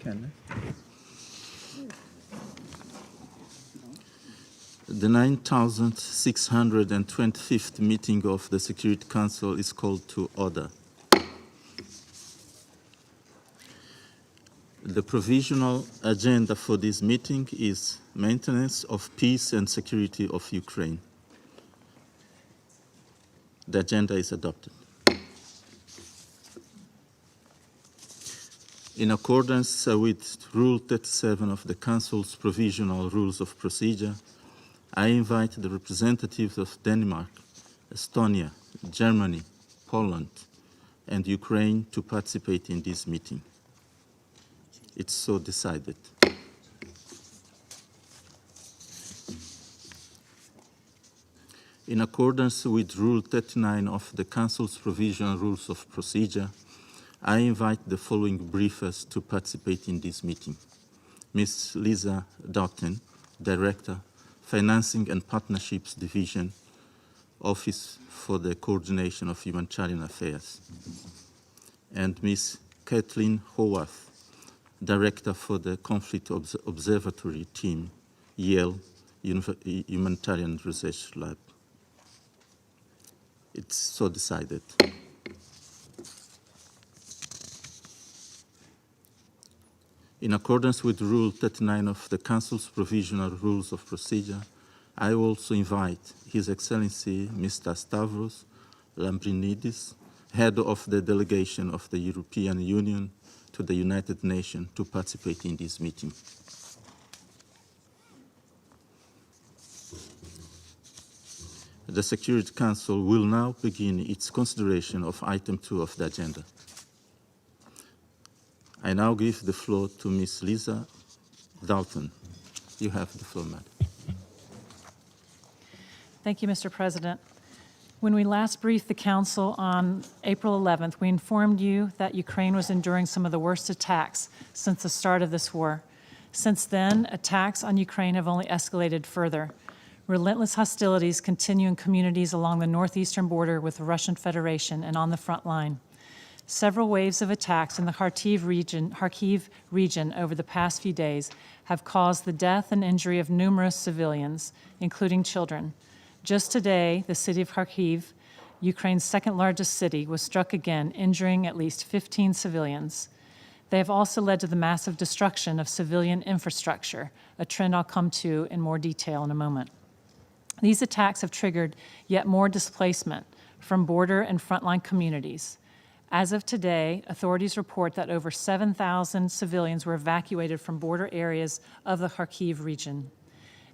Ken. The 9,625th meeting of the Security Council is called to order. The provisional agenda for this meeting is maintenance of peace and security of Ukraine. The agenda is adopted. In accordance with Rule 37 of the Council's Provisional Rules of Procedure, I invite the representatives of Denmark, Estonia, Germany, Poland, and Ukraine to participate in this meeting. It's so decided. In accordance with Rule 39 of the Council's Provisional Rules of Procedure, I invite the following briefers to participate in this meeting. Ms. Lisa Doughten, Director, Financing and Partnerships Division, Office for the Coordination of Humanitarian Affairs, and Ms. Kathleen Howarth, Director for the Conflict Observatory Team, Yale Humanitarian Research Lab. It's so decided. In accordance with Rule 39 of the Council's Provisional Rules of Procedure, I also invite His Excellency Mr. Stavros Lambrinidis, Head of the Delegation of the European Union to the United Nations, to participate in this meeting. The Security Council will now begin its consideration of item 2 of the agenda. I now give the floor to Ms. Lisa Doughten. You have the floor, madam. Thank you, Mr. President. When we last briefed the Council on April 11th, we informed you that Ukraine was enduring some of the worst attacks since the start of this war. Since then, attacks on Ukraine have only escalated further. Relentless hostilities continue in communities along the northeastern border with the Russian Federation and on the front line. Several waves of attacks in the Kharkiv region over the past few days have caused the death and injury of numerous civilians, including children. Just today, the city of Kharkiv, Ukraine's second largest city, was struck again, injuring at least 15 civilians. They have also led to the massive destruction of civilian infrastructure, a trend I'll come to in more detail in a moment. These attacks have triggered yet more displacement from border and frontline communities. As of today, authorities report that over 7,000 civilians were evacuated from border areas of the Kharkiv region,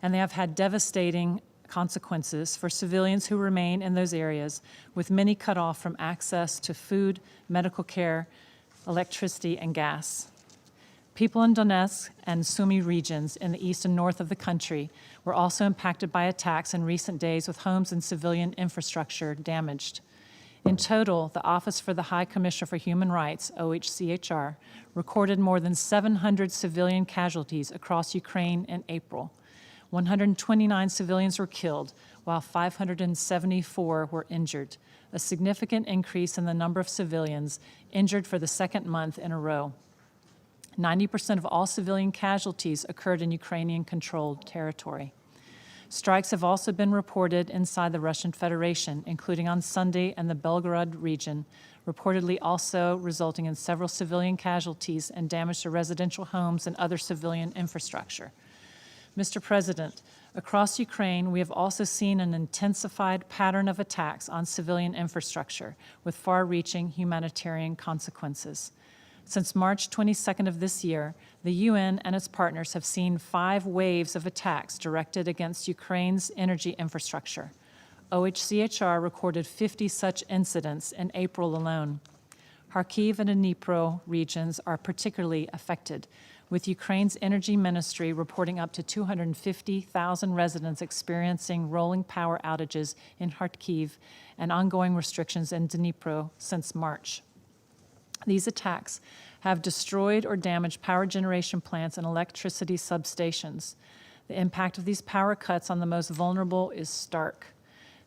and they have had devastating consequences for civilians who remain in those areas, with many cut off from access to food, medical care, electricity, and gas. People in Donetsk and Sumy regions in the east and north of the country were also impacted by attacks in recent days, with homes and civilian infrastructure damaged. In total, the Office for the High Commissioner for Human Rights, OCHA, recorded more than 700 civilian casualties across Ukraine in April. 129 civilians were killed, while 574 were injured, a significant increase in the number of civilians injured for the second month in a row. 90% of all civilian casualties occurred in Ukrainian-controlled territory. Strikes have also been reported inside the Russian Federation, including on Sunday in the Belgorod region, reportedly also resulting in several civilian casualties and damage to residential homes and other civilian infrastructure. Mr. President, across Ukraine, we have also seen an intensified pattern of attacks on civilian infrastructure with far-reaching humanitarian consequences. Since March 22nd of this year, the UN and its partners have seen 5 waves of attacks directed against Ukraine's energy infrastructure. OCHA recorded 50 such incidents in April alone. Kharkiv and Dnipro regions are particularly affected, with Ukraine's energy ministry reporting up to 250,000 residents experiencing rolling power outages in Kharkiv and ongoing restrictions in Dnipro since March. These attacks have destroyed or damaged power generation plants and electricity substations. The impact of these power cuts on the most vulnerable is stark.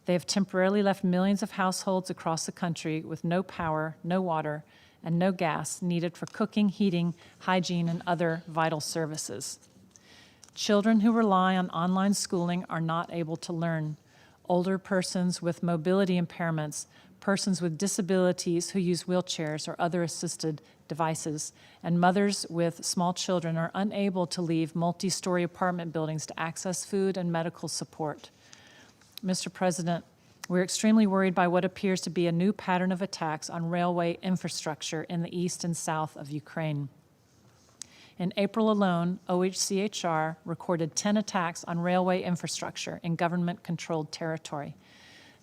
They have temporarily left millions of households across the country with no power, no water, and no gas needed for cooking, heating, hygiene, and other vital services. Children who rely on online schooling are not able to learn. Older persons with mobility impairments, persons with disabilities who use wheelchairs or other assisted devices, and mothers with small children are unable to leave multi-story apartment buildings to access food and medical support. Mr. President, we're extremely worried by what appears to be a new pattern of attacks on railway infrastructure in the east and south of Ukraine. In April alone, OCHA recorded 10 attacks on railway infrastructure in government-controlled territory.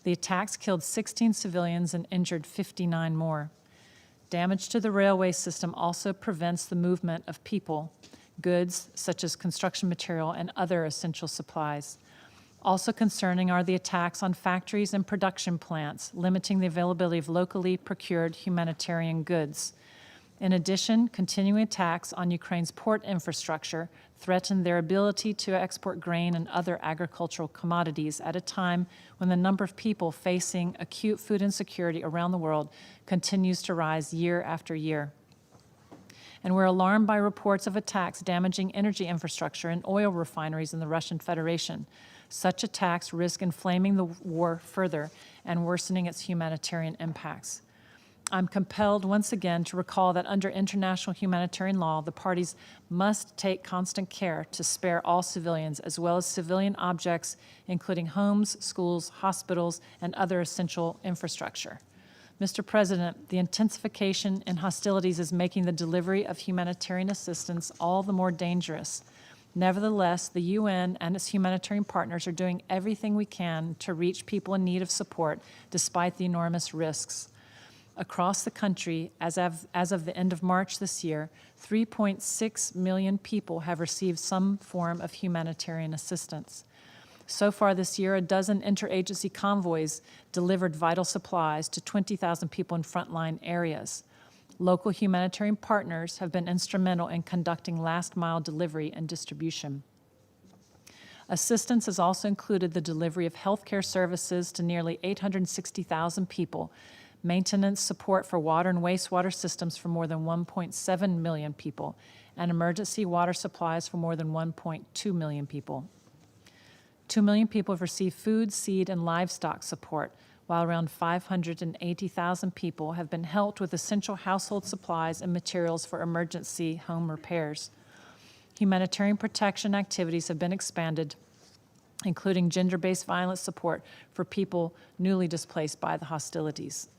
The attacks killed 16 civilians and injured 59 more. Damage to the railway system also prevents the movement of people, goods such as construction material and other essential supplies. Also concerning are the attacks on factories and production plants, limiting the availability of locally procured humanitarian goods. In addition, continuing attacks on Ukraine's port infrastructure threaten their ability to export grain and other agricultural commodities at a time when the number of people facing acute food insecurity around the world continues to rise year after year. And we're alarmed by reports of attacks damaging energy infrastructure and oil refineries in the Russian Federation. Such attacks risk inflaming the war further and worsening its humanitarian impacts. I'm compelled once again to recall that under international humanitarian law, the parties must take constant care to spare all civilians, as well as civilian objects, including homes, schools, hospitals, and other essential infrastructure. Mr. President, the intensification in hostilities is making the delivery of humanitarian assistance all the more dangerous. Nevertheless, the UN and its humanitarian partners are doing everything we can to reach people in need of support, despite the enormous risks. Across the country, as of the end of March this year, 3.6 million people have received some form of humanitarian assistance. So far this year, a dozen interagency convoys delivered vital supplies to 20,000 people in frontline areas. Local humanitarian partners have been instrumental in conducting last-mile delivery and distribution. Assistance has also included the delivery of healthcare services to nearly 860,000 people, maintenance support for water and wastewater systems for more than 1.7 million people, and emergency water supplies for more than 1.2 million people. 2 million people have received food, seed, and livestock support, while around 580,000 people have been helped with essential household supplies and materials for emergency home repairs. Humanitarian protection activities have been expanded, including gender-based violence support for people newly displaced by the hostilities.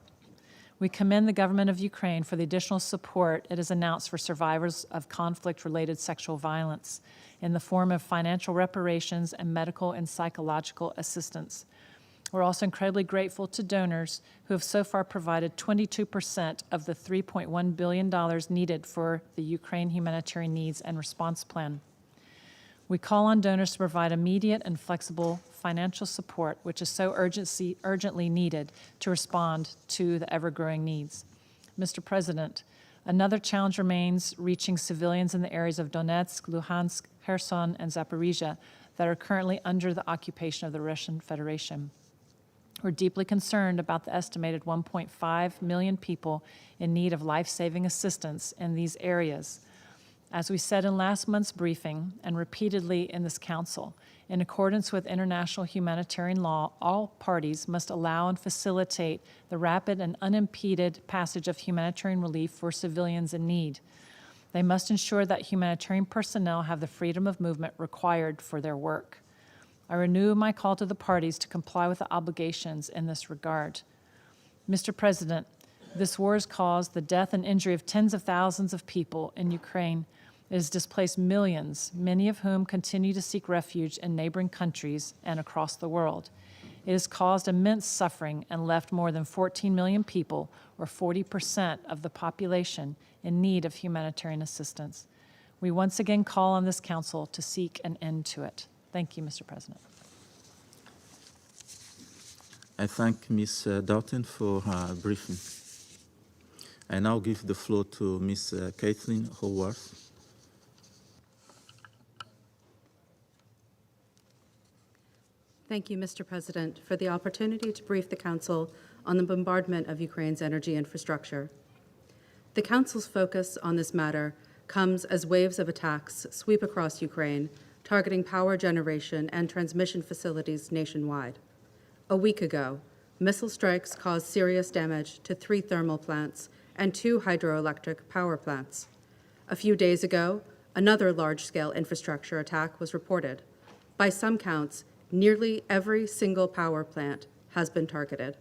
We commend the government of Ukraine for the additional support it has announced for survivors of conflict-related sexual violence in the form of financial reparations and medical and psychological assistance. We're also incredibly grateful to donors who have so far provided 22% of the $3.1 billion needed for the Ukraine humanitarian needs and response plan. We call on donors to provide immediate and flexible financial support, which is so urgently needed to respond to the ever-growing needs. Mr. President, another challenge remains reaching civilians in the areas of Donetsk, Luhansk, Kherson, and Zaporizhia that are currently under the occupation of the Russian Federation. We're deeply concerned about the estimated 1.5 million people in need of life-saving assistance in these areas. As we said in last month's briefing and repeatedly in this council, in accordance with international humanitarian law, all parties must allow and facilitate the rapid and unimpeded passage of humanitarian relief for civilians in need. They must ensure that humanitarian personnel have the freedom of movement required for their work. I renew my call to the parties to comply with the obligations in this regard. Mr. President, this war has caused the death and injury of tens of thousands of people in Ukraine. It has displaced millions, many of whom continue to seek refuge in neighboring countries and across the world. It has caused immense suffering and left more than 14 million people, or 40% of the population, in need of humanitarian assistance. We once again call on this council to seek an end to it. Thank you, Mr. President. I thank Ms. Doughten for her briefing. I now give the floor to Ms. Kathleen Howarth. Thank you, Mr. President, for the opportunity to brief the Council on the bombardment of Ukraine's energy infrastructure. The Council's focus on this matter comes as waves of attacks sweep across Ukraine, targeting power generation and transmission facilities nationwide. A week ago, missile strikes caused serious damage to 3 thermal plants and 2 hydroelectric power plants. A few days ago, another large-scale infrastructure attack was reported. By some counts, nearly every single power plant has been targeted.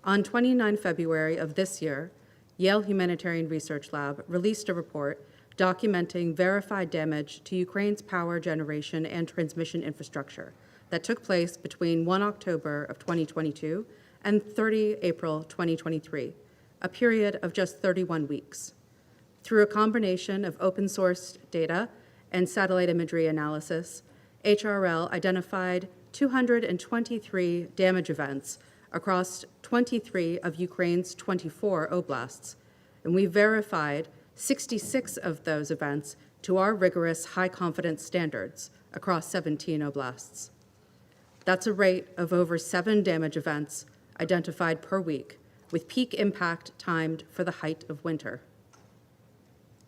On 29 February of this year, Yale Humanitarian Research Lab released a report documenting verified damage to Ukraine's power generation and transmission infrastructure that took place between 1 October of 2022 and 30 April 2023, a period of just 31 weeks. Through a combination of open-source data and satellite imagery analysis, HRL identified 223 damage events across 23 of Ukraine's 24 oblasts, and we verified 66 of those events to our rigorous high-confidence standards across 17 oblasts. That's a rate of over 7 damage events identified per week, with peak impact timed for the height of winter.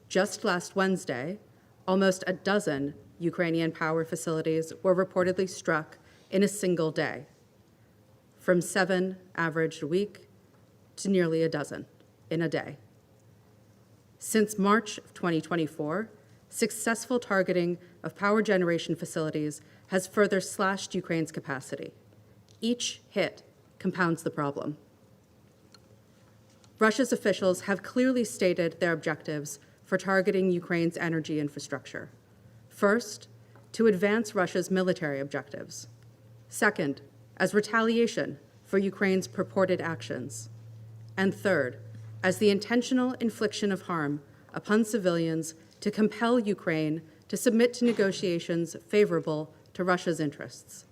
Just last Wednesday, almost a dozen Ukrainian power facilities were reportedly struck in a single day, from 7 averaged a week to nearly a dozen in a day. Since March of 2024, successful targeting of power generation facilities has further slashed Ukraine's capacity. Each hit compounds the problem. Russia's officials have clearly stated their objectives for targeting Ukraine's energy infrastructure. First, to advance Russia's military objectives. Second, as retaliation for Ukraine's purported actions. And third, as the intentional infliction of harm upon civilians to compel Ukraine to submit to negotiations favorable to Russia's interests.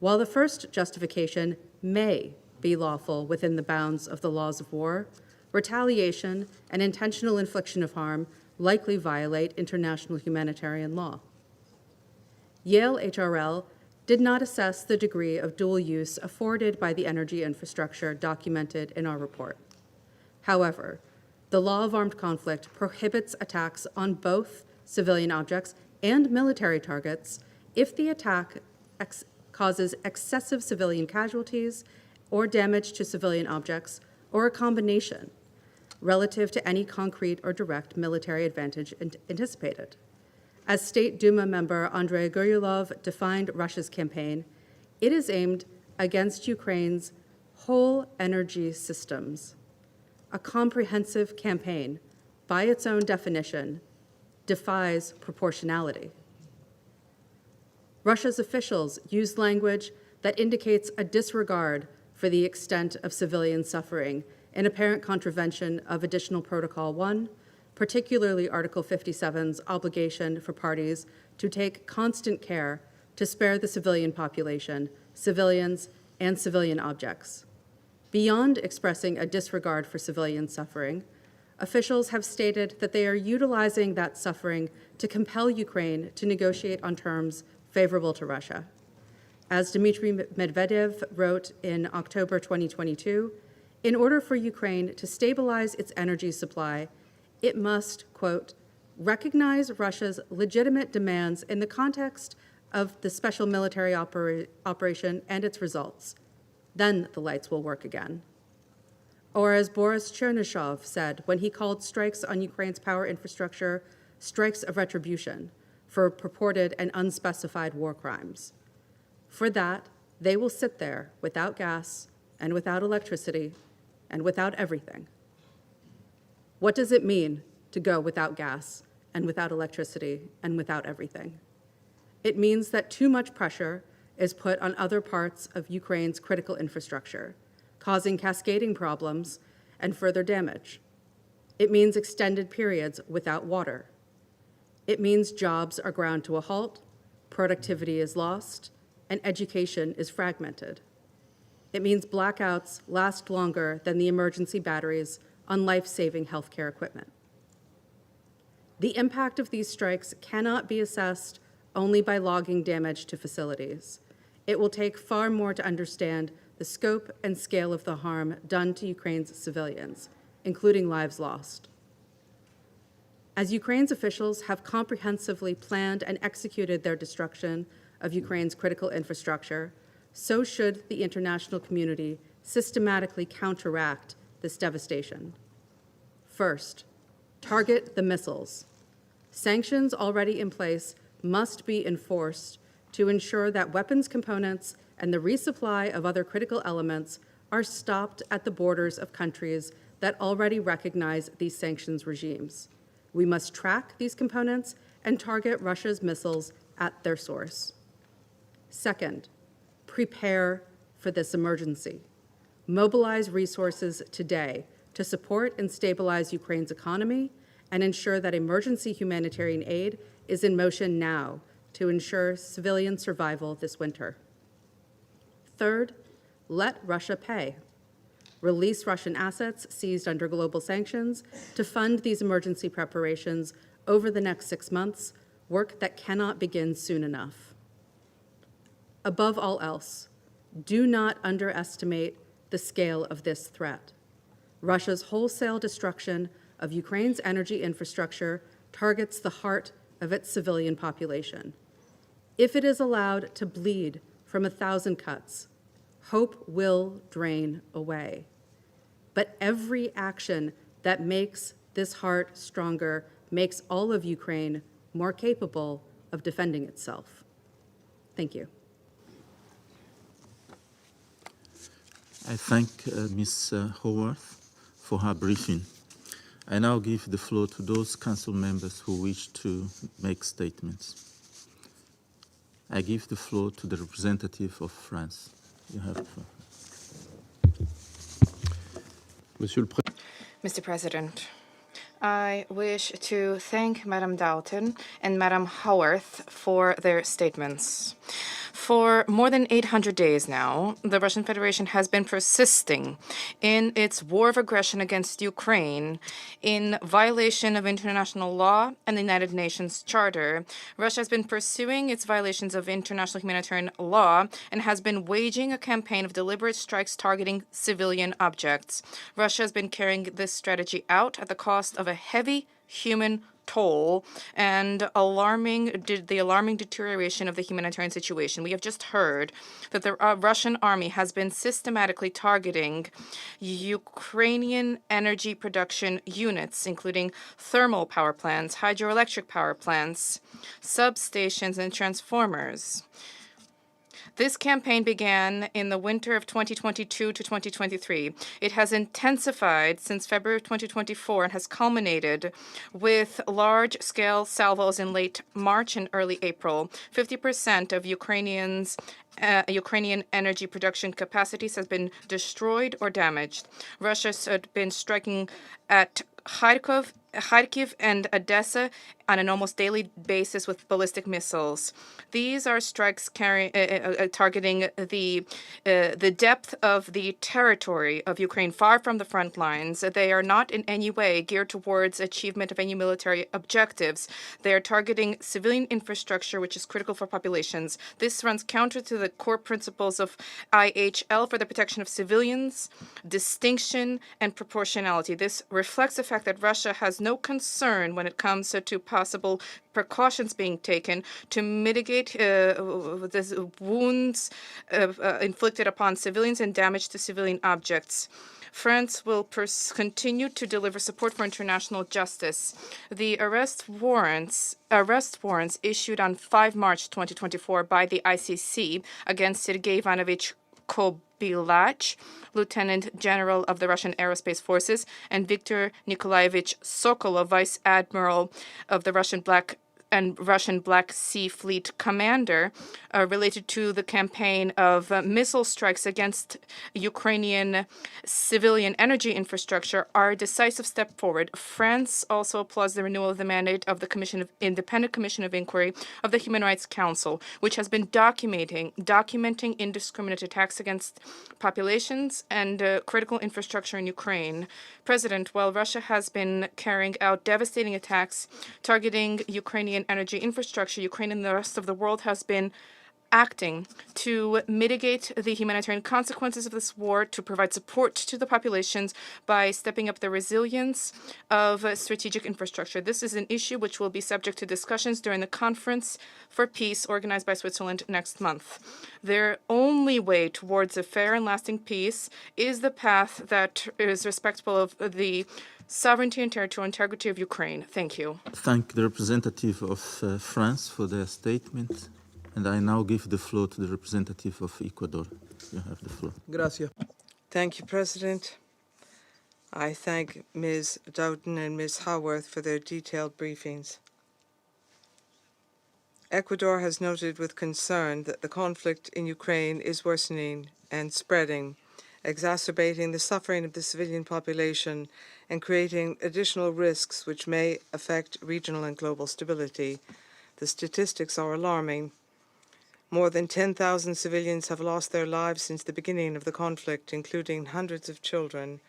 While the first justification may be lawful within the bounds of the laws of war, retaliation and intentional infliction of harm likely violate international humanitarian law. Yale HRL did not assess the degree of dual use afforded by the energy infrastructure documented in our report. However, the law of armed conflict prohibits attacks on both civilian objects and military targets if the attack causes excessive civilian casualties or damage to civilian objects, or a combination, relative to any concrete or direct military advantage anticipated. As State Duma member Andrei Guryulov defined Russia's campaign, it is aimed against Ukraine's whole energy systems. A comprehensive campaign, by its own definition, defies proportionality. Russia's officials use language that indicates a disregard for the extent of civilian suffering in apparent contravention of Additional Protocol 1, particularly Article 57's obligation for parties to take constant care to spare the civilian population, civilians, and civilian objects. Beyond expressing a disregard for civilian suffering, officials have stated that they are utilizing that suffering to compel Ukraine to negotiate on terms favorable to Russia. As Dmitry Medvedev wrote in October 2022, in order for Ukraine to stabilize its energy supply, it must, quote, recognize Russia's legitimate demands in the context of the special military operation and its results. Then the lights will work again. Or as Boris Chernyshov said when he called strikes on Ukraine's power infrastructure strikes of retribution for purported and unspecified war crimes. For that, they will sit there without gas and without electricity and without everything. What does it mean to go without gas and without electricity and without everything? It means that too much pressure is put on other parts of Ukraine's critical infrastructure, causing cascading problems and further damage. It means extended periods without water. It means jobs are ground to a halt, productivity is lost, and education is fragmented. It means blackouts last longer than the emergency batteries on life-saving healthcare equipment. The impact of these strikes cannot be assessed only by logging damage to facilities. It will take far more to understand the scope and scale of the harm done to Ukraine's civilians, including lives lost. As Ukraine's officials have comprehensively planned and executed their destruction of Ukraine's critical infrastructure, so should the international community systematically counteract this devastation. First, target the missiles. Sanctions already in place must be enforced to ensure that weapons components and the resupply of other critical elements are stopped at the borders of countries that already recognize these sanctions regimes. We must track these components and target Russia's missiles at their source. Second, prepare for this emergency. Mobilize resources today to support and stabilize Ukraine's economy and ensure that emergency humanitarian aid is in motion now to ensure civilian survival this winter. Third, let Russia pay. Release Russian assets seized under global sanctions to fund these emergency preparations over the next 6 months, work that cannot begin soon enough. Above all else, do not underestimate the scale of this threat. Russia's wholesale destruction of Ukraine's energy infrastructure targets the heart of its civilian population. If it is allowed to bleed from 1,000 cuts, hope will drain away. But every action that makes this heart stronger makes all of Ukraine more capable of defending itself. Thank you. I thank Ms. Haworth for her briefing. I now give the floor to those council members who wish to make statements. I give the floor to the representative of France. You have the floor. Mr. President, I wish to thank Madam Doughten and Madam Haworth for their statements. For more than 800 days now, the Russian Federation has been persisting in its war of aggression against Ukraine in violation of international law and the United Nations Charter. Russia has been pursuing its violations of international humanitarian law and has been waging a campaign of deliberate strikes targeting civilian objects. Russia has been carrying this strategy out at the cost of a heavy human toll and the alarming deterioration of the humanitarian situation. We have just heard that the Russian army has been systematically targeting Ukrainian energy production units, including thermal power plants, hydroelectric power plants, substations, and transformers. This campaign began in the winter of 2022 to 2023. It has intensified since February of 2024 and has culminated with large-scale salvos in late March and early April. 50% of Ukrainian energy production capacities has been destroyed or damaged. Russia has been striking at Kharkiv and Odessa on an almost daily basis with ballistic missiles. These are strikes targeting the depth of the territory of Ukraine, far from the front lines. They are not in any way geared towards achievement of any military objectives. They are targeting civilian infrastructure, which is critical for populations. This runs counter to the core principles of IHL for the protection of civilians, distinction, and proportionality. This reflects the fact that Russia has no concern when it comes to possible precautions being taken to mitigate the wounds inflicted upon civilians and damage to civilian objects. France will continue to deliver support for international justice. The arrest warrants issued on 5 March 2024 by the ICC against Sergei Ivanovich Kobilach, Lieutenant General of the Russian Aerospace Forces, and Viktor Nikolaevich Sokolov, Vice Admiral of the Russian Black Sea Fleet commander, related to the campaign of missile strikes against Ukrainian civilian energy infrastructure, are a decisive step forward. France also applauds the renewal of the mandate of the Independent Commission of Inquiry of the Human Rights Council, which has been documenting indiscriminate attacks against populations and critical infrastructure in Ukraine. President, while Russia has been carrying out devastating attacks targeting Ukrainian energy infrastructure, Ukraine and the rest of the world has been acting to mitigate the humanitarian consequences of this war, to provide support to the populations by stepping up the resilience of strategic infrastructure. This is an issue which will be subject to discussions during the Conference for Peace organized by Switzerland next month. Their only way towards a fair and lasting peace is the path that is respectful of the sovereignty and territorial integrity of Ukraine. Thank you. Thank the representative of France for their statement. And I now give the floor to the representative of Ecuador. You have the floor. Gracias. Thank you, President. I thank Ms. Doughten and Ms. Haworth for their detailed briefings. Ecuador has noted with concern that the conflict in Ukraine is worsening and spreading, exacerbating the suffering of the civilian population and creating additional risks which may affect regional and global stability. The statistics are alarming. More than 10,000 civilians have lost their lives since the beginning of the conflict, including hundreds of children.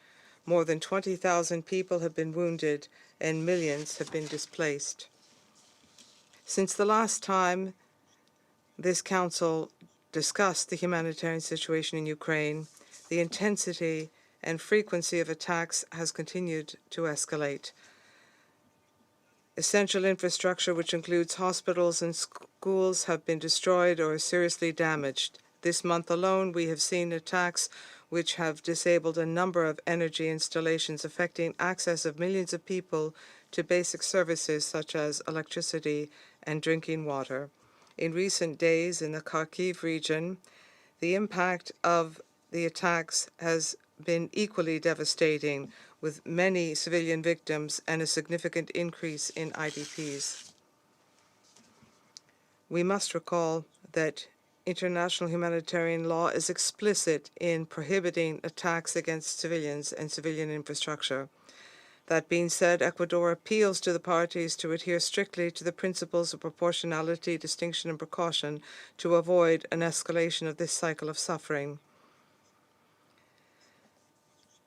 More than 20,000 people have been wounded, and millions have been displaced. Since the last time this Council discussed the humanitarian situation in Ukraine, the intensity and frequency of attacks has continued to escalate. Essential infrastructure, which includes hospitals and schools, have been destroyed or seriously damaged. This month alone, we have seen attacks which have disabled a number of energy installations, affecting access of millions of people to basic services such as electricity and drinking water. In recent days, in the Kharkiv region, the impact of the attacks has been equally devastating, with many civilian victims and a significant increase in IDPs. We must recall that international humanitarian law is explicit in prohibiting attacks against civilians and civilian infrastructure. That being said, Ecuador appeals to the parties to adhere strictly to the principles of proportionality, distinction, and precaution to avoid an escalation of this cycle of suffering.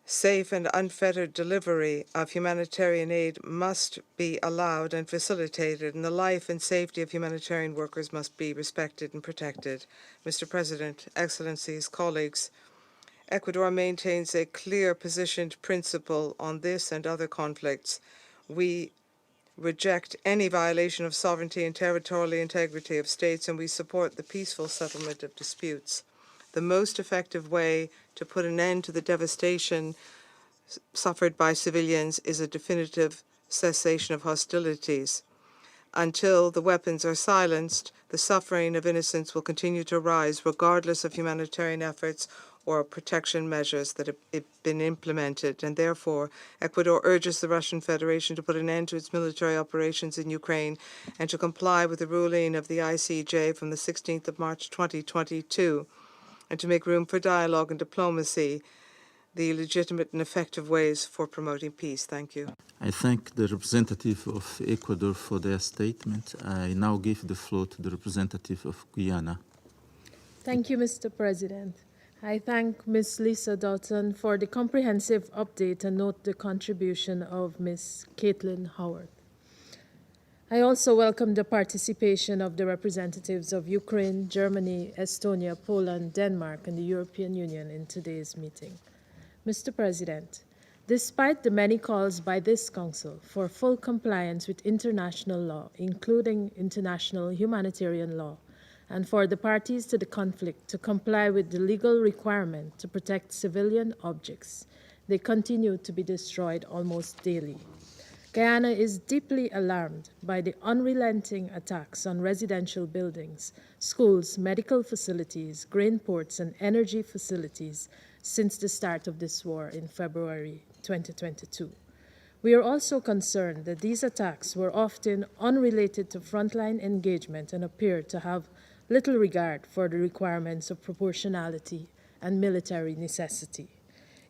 Safe and unfettered delivery of humanitarian aid must be allowed and facilitated, and the life and safety of humanitarian workers must be respected and protected. Mr. President, Excellencies, colleagues, Ecuador maintains a clear positioned principle on this and other conflicts. We reject any violation of sovereignty and territorial integrity of states, and we support the peaceful settlement of disputes. The most effective way to put an end to the devastation suffered by civilians is a definitive cessation of hostilities. Until the weapons are silenced, the suffering of innocents will continue to rise, regardless of humanitarian efforts or protection measures that have been implemented, and therefore Ecuador urges the Russian Federation to put an end to its military operations in Ukraine and to comply with the ruling of the ICJ from the 16th of March 2022, and to make room for dialogue and diplomacy, the legitimate and effective ways for promoting peace. Thank you. I thank the representative of Ecuador for their statement. I now give the floor to the representative of Guyana. Thank you, Mr. President. I thank Ms. Lisa Doughten for the comprehensive update and note the contribution of Ms. Caitlin Howard. I also welcome the participation of the representatives of Ukraine, Germany, Estonia, Poland, Denmark, and the European Union in today's meeting. Mr. President, despite the many calls by this Council for full compliance with international law, including international humanitarian law, and for the parties to the conflict to comply with the legal requirement to protect civilian objects, they continue to be destroyed almost daily. Guyana is deeply alarmed by the unrelenting attacks on residential buildings, schools, medical facilities, grain ports, and energy facilities since the start of this war in February 2022. We are also concerned that these attacks were often unrelated to frontline engagement and appear to have little regard for the requirements of proportionality and military necessity.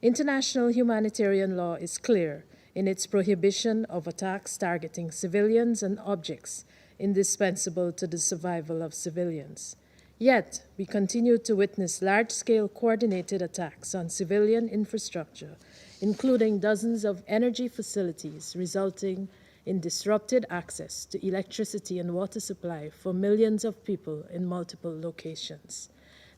International humanitarian law is clear in its prohibition of attacks targeting civilians and objects indispensable to the survival of civilians. Yet, we continue to witness large-scale coordinated attacks on civilian infrastructure, including dozens of energy facilities, resulting in disrupted access to electricity and water supply for millions of people in multiple locations.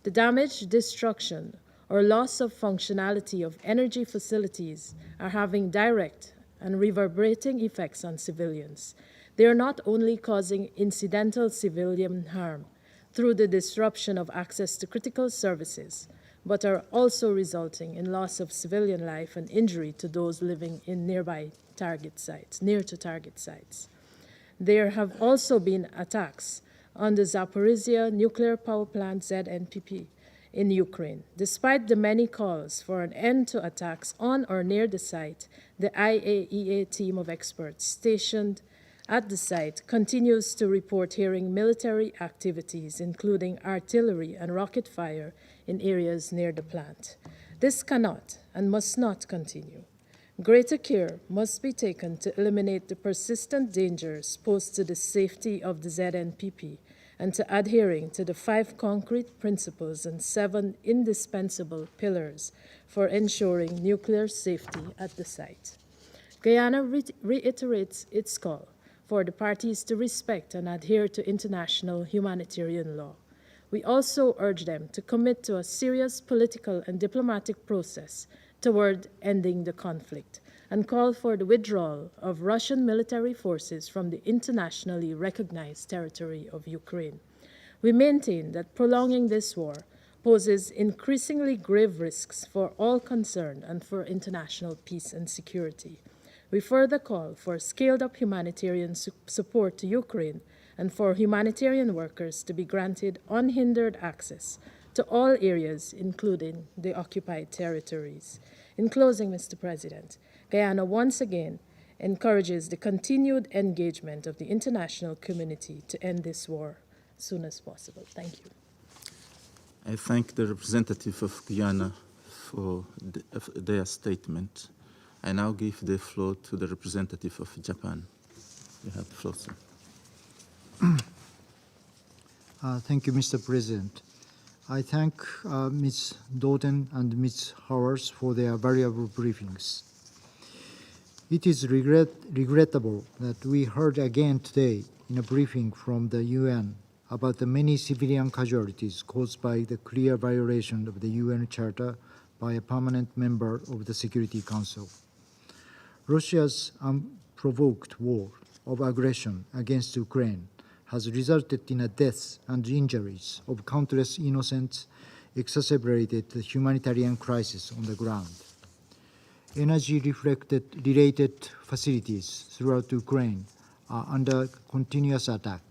The damage, destruction, or loss of functionality of energy facilities are having direct and reverberating effects on civilians. They are not only causing incidental civilian harm through the disruption of access to critical services, but are also resulting in loss of civilian life and injury to those living in nearby target sites, near to target sites. There have also been attacks on the Zaporizhia nuclear power plant ZNPP in Ukraine. Despite the many calls for an end to attacks on or near the site, the IAEA team of experts stationed at the site continues to report hearing military activities, including artillery and rocket fire in areas near the plant. This cannot and must not continue. Greater care must be taken to eliminate the persistent dangers posed to the safety of the ZNPP and to adhering to the 5 concrete principles and 7 indispensable pillars for ensuring nuclear safety at the site. Guyana reiterates its call for the parties to respect and adhere to international humanitarian law. We also urge them to commit to a serious political and diplomatic process toward ending the conflict and call for the withdrawal of Russian military forces from the internationally recognized territory of Ukraine. We maintain that prolonging this war poses increasingly grave risks for all concerned and for international peace and security. We further call for scaled-up humanitarian support to Ukraine and for humanitarian workers to be granted unhindered access to all areas, including the occupied territories. In closing, Mr. President, Guyana once again encourages the continued engagement of the international community to end this war as soon as possible. Thank you. I thank the representative of Guyana for their statement. I now give the floor to the representative of Japan. You have the floor, sir. Thank you, Mr. President. I thank Ms. Doughten and Ms. Howard for their valuable briefings. It is regrettable that we heard again today in a briefing from the UN about the many civilian casualties caused by the clear violation of the UN Charter by a permanent member of the Security Council. Russia's unprovoked war of aggression against Ukraine has resulted in the deaths and injuries of countless innocents, exacerbated the humanitarian crisis on the ground. Energy-related facilities throughout Ukraine are under continuous attack.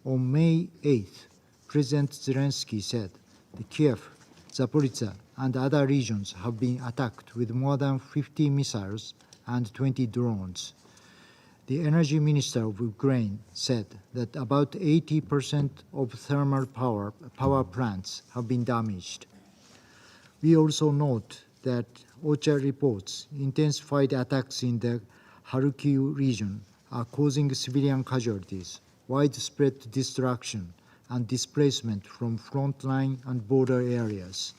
On May 8th, President Zelensky said that Kiev, Zaporizhia, and other regions have been attacked with more than 50 missiles and 20 drones. The Energy Minister of Ukraine said that about 80% of thermal power plants have been damaged. We also note that OCHA reports intensified attacks in the Kharkiv region are causing civilian casualties, widespread destruction, and displacement from frontline and border areas.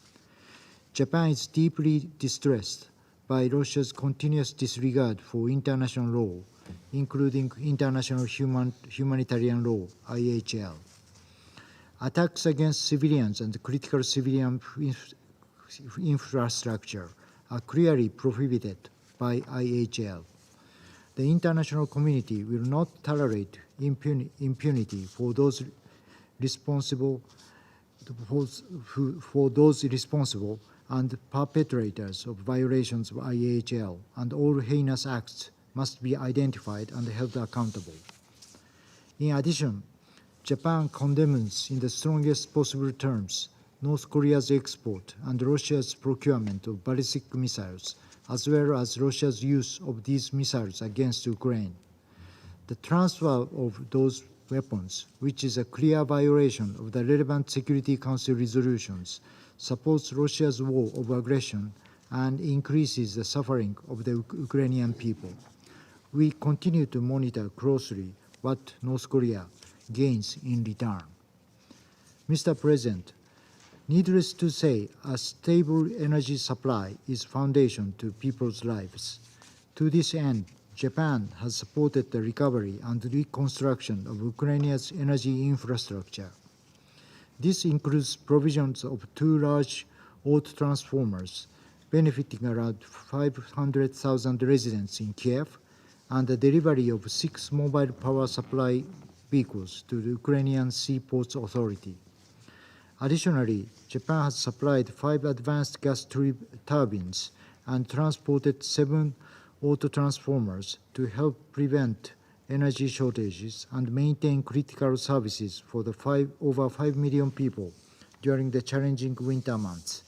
Japan is deeply distressed by Russia's continuous disregard for international law, including International Humanitarian Law, IHL. Attacks against civilians and critical civilian infrastructure are clearly prohibited by IHL. The international community will not tolerate impunity for those responsible and perpetrators of violations of IHL, and all heinous acts must be identified and held accountable. In addition, Japan condemns in the strongest possible terms North Korea's export and Russia's procurement of ballistic missiles, as well as Russia's use of these missiles against Ukraine. The transfer of those weapons, which is a clear violation of the relevant Security Council resolutions, supports Russia's war of aggression and increases the suffering of the Ukrainian people. We continue to monitor closely what North Korea gains in return. Mr. President, needless to say, a stable energy supply is foundation to people's lives. To this end, Japan has supported the recovery and reconstruction of Ukraine's energy infrastructure. This includes provisions of 2 large auto transformers, benefiting around 500,000 residents in Kiev, and the delivery of 6 mobile power supply vehicles to the Ukrainian Seaports Authority. Additionally, Japan has supplied 5 advanced gas turbines and transported 7 auto transformers to help prevent energy shortages and maintain critical services for the over 5 million people during the challenging winter months.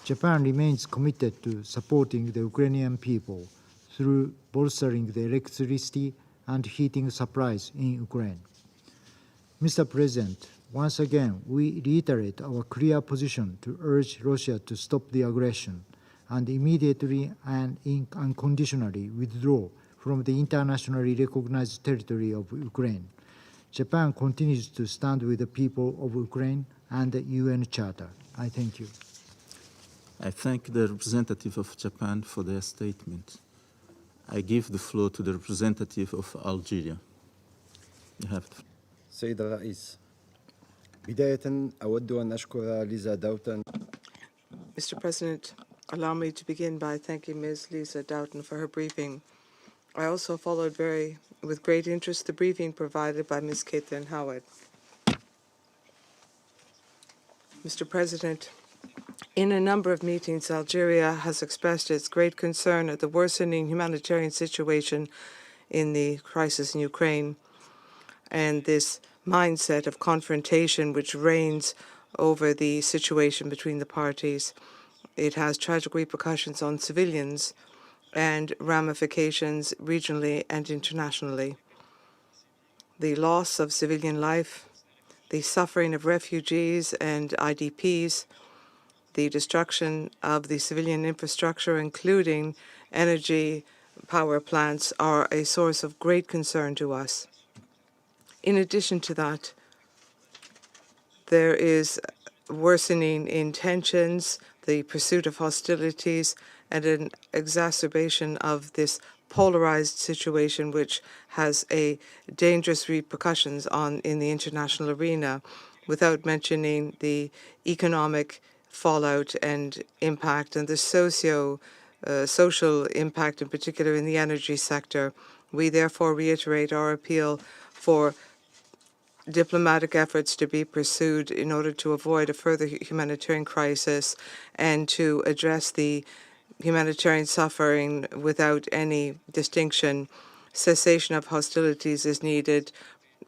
Japan remains committed to supporting the Ukrainian people through bolstering the electricity and heating supplies in Ukraine. Mr. President, once again, we reiterate our clear position to urge Russia to stop the aggression and immediately and unconditionally withdraw from the internationally recognized territory of Ukraine. Japan continues to stand with the people of Ukraine and the UN Charter. I thank you. I thank the representative of Japan for their statement. I give the floor to the representative of Algeria. You have the floor. سيد الرئيس، بداية أود أن أشكر ليزا داوتن. Mr. President, allow me to begin by thanking Ms. Lisa Doughten for her briefing. I also followed with great interest the briefing provided by Ms. Caitlin Howard. Mr. President, in a number of meetings, Algeria has expressed its great concern at the worsening humanitarian situation in the crisis in Ukraine and this mindset of confrontation which reigns over the situation between the parties. It has tragic repercussions on civilians and ramifications regionally and internationally. The loss of civilian life, the suffering of refugees and IDPs, the destruction of the civilian infrastructure, including energy power plants, are a source of great concern to us. In addition to that, there is worsening in tensions, the pursuit of hostilities, and an exacerbation of this polarized situation which has dangerous repercussions in the international arena, without mentioning the economic fallout and impact and the social impact, in particular in the energy sector. We therefore reiterate our appeal for diplomatic efforts to be pursued in order to avoid a further humanitarian crisis and to address the humanitarian suffering without any distinction. Cessation of hostilities is needed.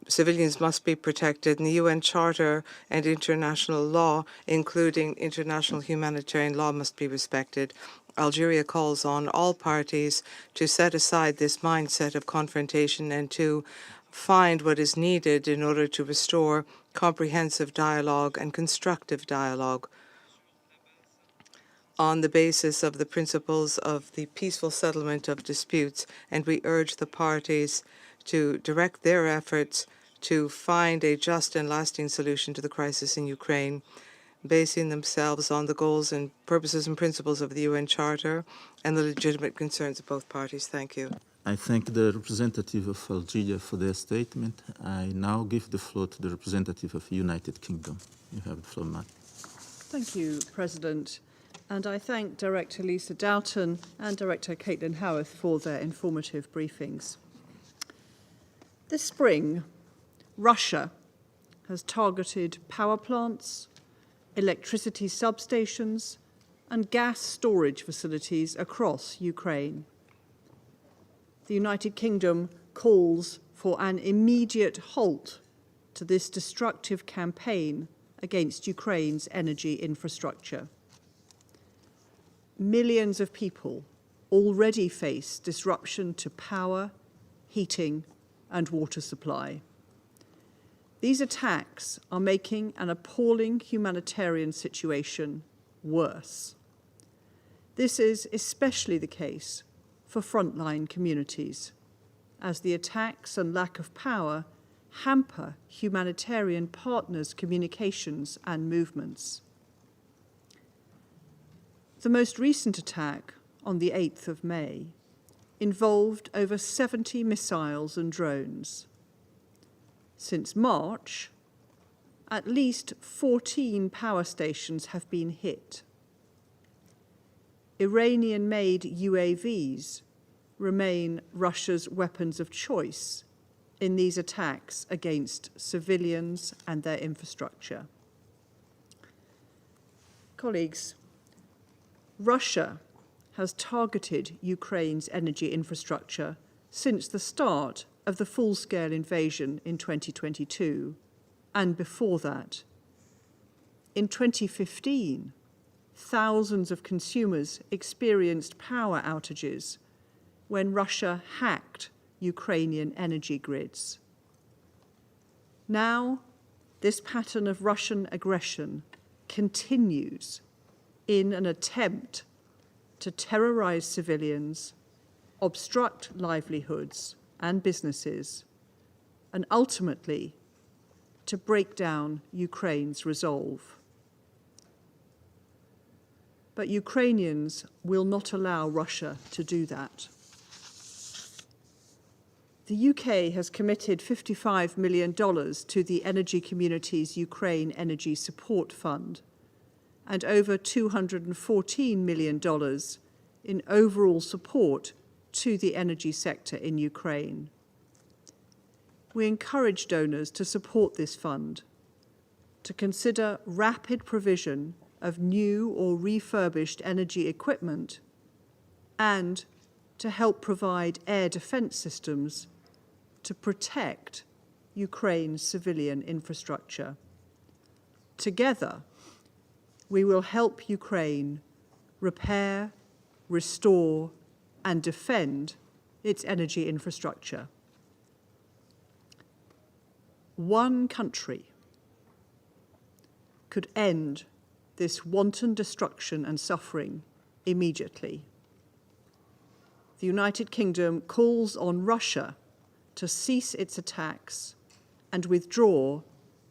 Civilians must be protected, and the UN Charter and international law, including international humanitarian law, must be respected. Algeria calls on all parties to set aside this mindset of confrontation and to find what is needed in order to restore comprehensive dialogue and constructive dialogue on the basis of the principles of the peaceful settlement of disputes, and we urge the parties to direct their efforts to find a just and lasting solution to the crisis in Ukraine, basing themselves on the goals and purposes and principles of the UN Charter and the legitimate concerns of both parties. Thank you. I thank the representative of Algeria for their statement. I now give the floor to the representative of the United Kingdom. You have the floor, Matt. Thank you, President. And I thank Director Lisa Doughten and Director Caitlin Howarth for their informative briefings. This spring, Russia has targeted power plants, electricity substations, and gas storage facilities across Ukraine. The United Kingdom calls for an immediate halt to this destructive campaign against Ukraine's energy infrastructure. Millions of people already face disruption to power, heating, and water supply. These attacks are making an appalling humanitarian situation worse. This is especially the case for frontline communities, as the attacks and lack of power hamper humanitarian partners' communications and movements. The most recent attack on the 8th of May involved over 70 missiles and drones. Since March, at least 14 power stations have been hit. Iranian-made UAVs remain Russia's weapons of choice in these attacks against civilians and their infrastructure. Colleagues, Russia has targeted Ukraine's energy infrastructure since the start of the full-scale invasion in 2022, and before that. In 2015, thousands of consumers experienced power outages when Russia hacked Ukrainian energy grids. Now, this pattern of Russian aggression continues in an attempt to terrorize civilians, obstruct livelihoods and businesses, and ultimately to break down Ukraine's resolve. But Ukrainians will not allow Russia to do that. The UK has committed $55 million to the energy community's Ukraine Energy Support Fund and over $214 million in overall support to the energy sector in Ukraine. We encourage donors to support this fund, to consider rapid provision of new or refurbished energy equipment, and to help provide air defense systems to protect Ukraine's civilian infrastructure. Together, we will help Ukraine repair, restore, and defend its energy infrastructure. One country could end this wanton destruction and suffering immediately. The United Kingdom calls on Russia to cease its attacks and withdraw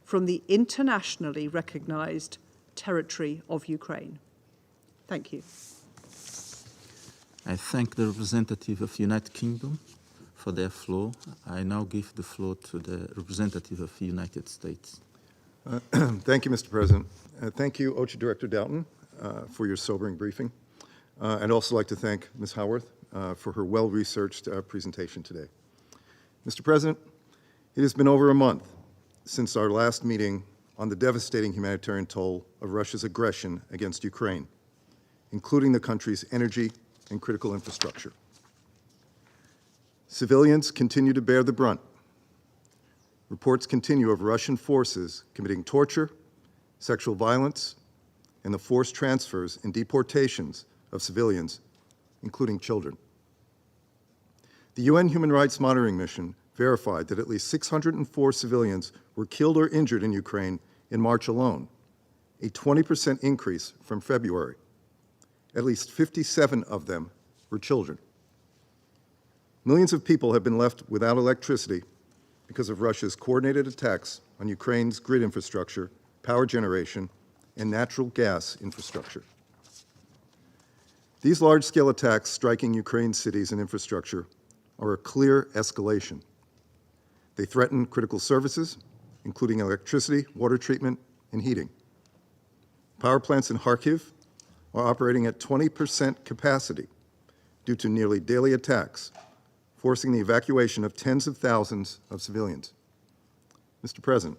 from the internationally recognized territory of Ukraine. Thank you. I thank the representative of the United Kingdom for their floor. I now give the floor to the representative of the United States. Thank you, Mr. President. Thank you, OCHA Director Doughten, for your sobering briefing. I'd also like to thank Ms. Howarth for her well-researched presentation today. Mr. President, it has been over a month since our last meeting on the devastating humanitarian toll of Russia's aggression against Ukraine, including the country's energy and critical infrastructure. Civilians continue to bear the brunt. Reports continue of Russian forces committing torture, sexual violence, and the forced transfers and deportations of civilians, including children. The UN Human Rights Monitoring Mission verified that at least 604 civilians were killed or injured in Ukraine in March alone, a 20% increase from February. At least 57 of them were children. Millions of people have been left without electricity because of Russia's coordinated attacks on Ukraine's grid infrastructure, power generation, and natural gas infrastructure. These large-scale attacks striking Ukraine's cities and infrastructure are a clear escalation. They threaten critical services, including electricity, water treatment, and heating. Power plants in Kharkiv are operating at 20% capacity due to nearly daily attacks, forcing the evacuation of tens of thousands of civilians. Mr. President,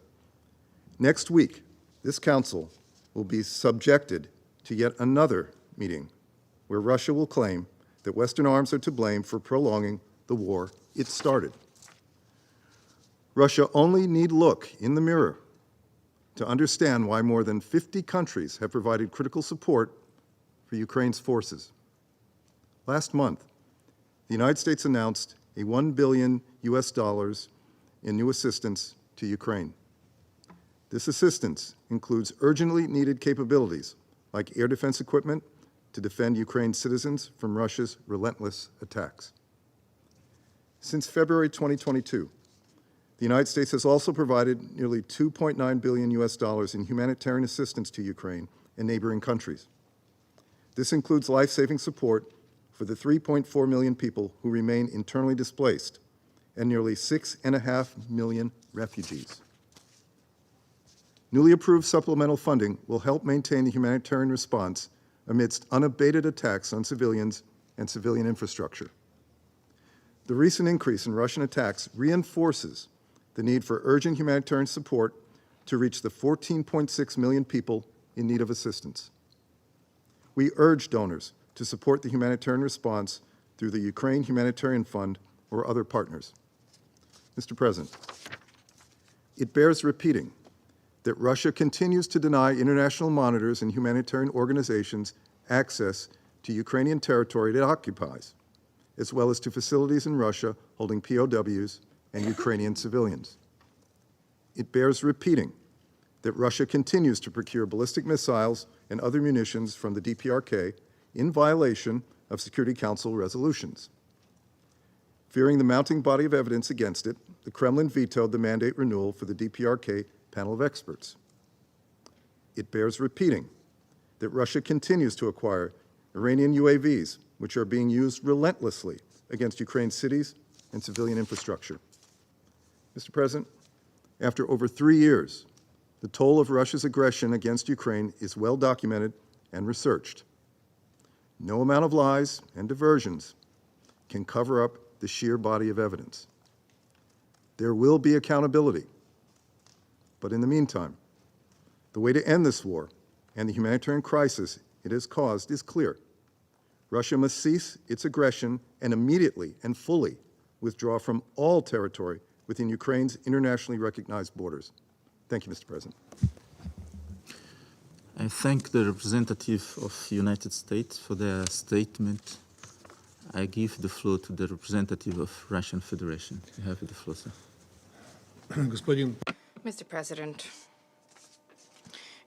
next week, this Council will be subjected to yet another meeting where Russia will claim that Western arms are to blame for prolonging the war it started. Russia only need look in the mirror to understand why more than 50 countries have provided critical support for Ukraine's forces. Last month, the United States announced a $1 billion in new assistance to Ukraine. This assistance includes urgently needed capabilities like air defense equipment to defend Ukraine's citizens from Russia's relentless attacks. Since February 2022, the United States has also provided nearly $2.9 billion in humanitarian assistance to Ukraine and neighboring countries. This includes life-saving support for the 3.4 million people who remain internally displaced and nearly 6.5 million refugees. Newly approved supplemental funding will help maintain the humanitarian response amidst unabated attacks on civilians and civilian infrastructure. The recent increase in Russian attacks reinforces the need for urgent humanitarian support to reach the 14.6 million people in need of assistance. We urge donors to support the humanitarian response through the Ukraine Humanitarian Fund or other partners. Mr. President, it bears repeating that Russia continues to deny international monitors and humanitarian organizations access to Ukrainian territory it occupies, as well as to facilities in Russia holding POWs and Ukrainian civilians. It bears repeating that Russia continues to procure ballistic missiles and other munitions from the DPRK in violation of Security Council resolutions. Fearing the mounting body of evidence against it, the Kremlin vetoed the mandate renewal for the DPRK panel of experts. It bears repeating that Russia continues to acquire Iranian UAVs, which are being used relentlessly against Ukraine's cities and civilian infrastructure. Mr. President, after over 3 years, the toll of Russia's aggression against Ukraine is well documented and researched. No amount of lies and diversions can cover up the sheer body of evidence. There will be accountability. But in the meantime, the way to end this war and the humanitarian crisis it has caused is clear. Russia must cease its aggression and immediately and fully withdraw from all territory within Ukraine's internationally recognized borders. Thank you, Mr. President. I thank the representative of the United States for their statement. I give the floor to the representative of Russian Federation. You have the floor, sir. Mr. President,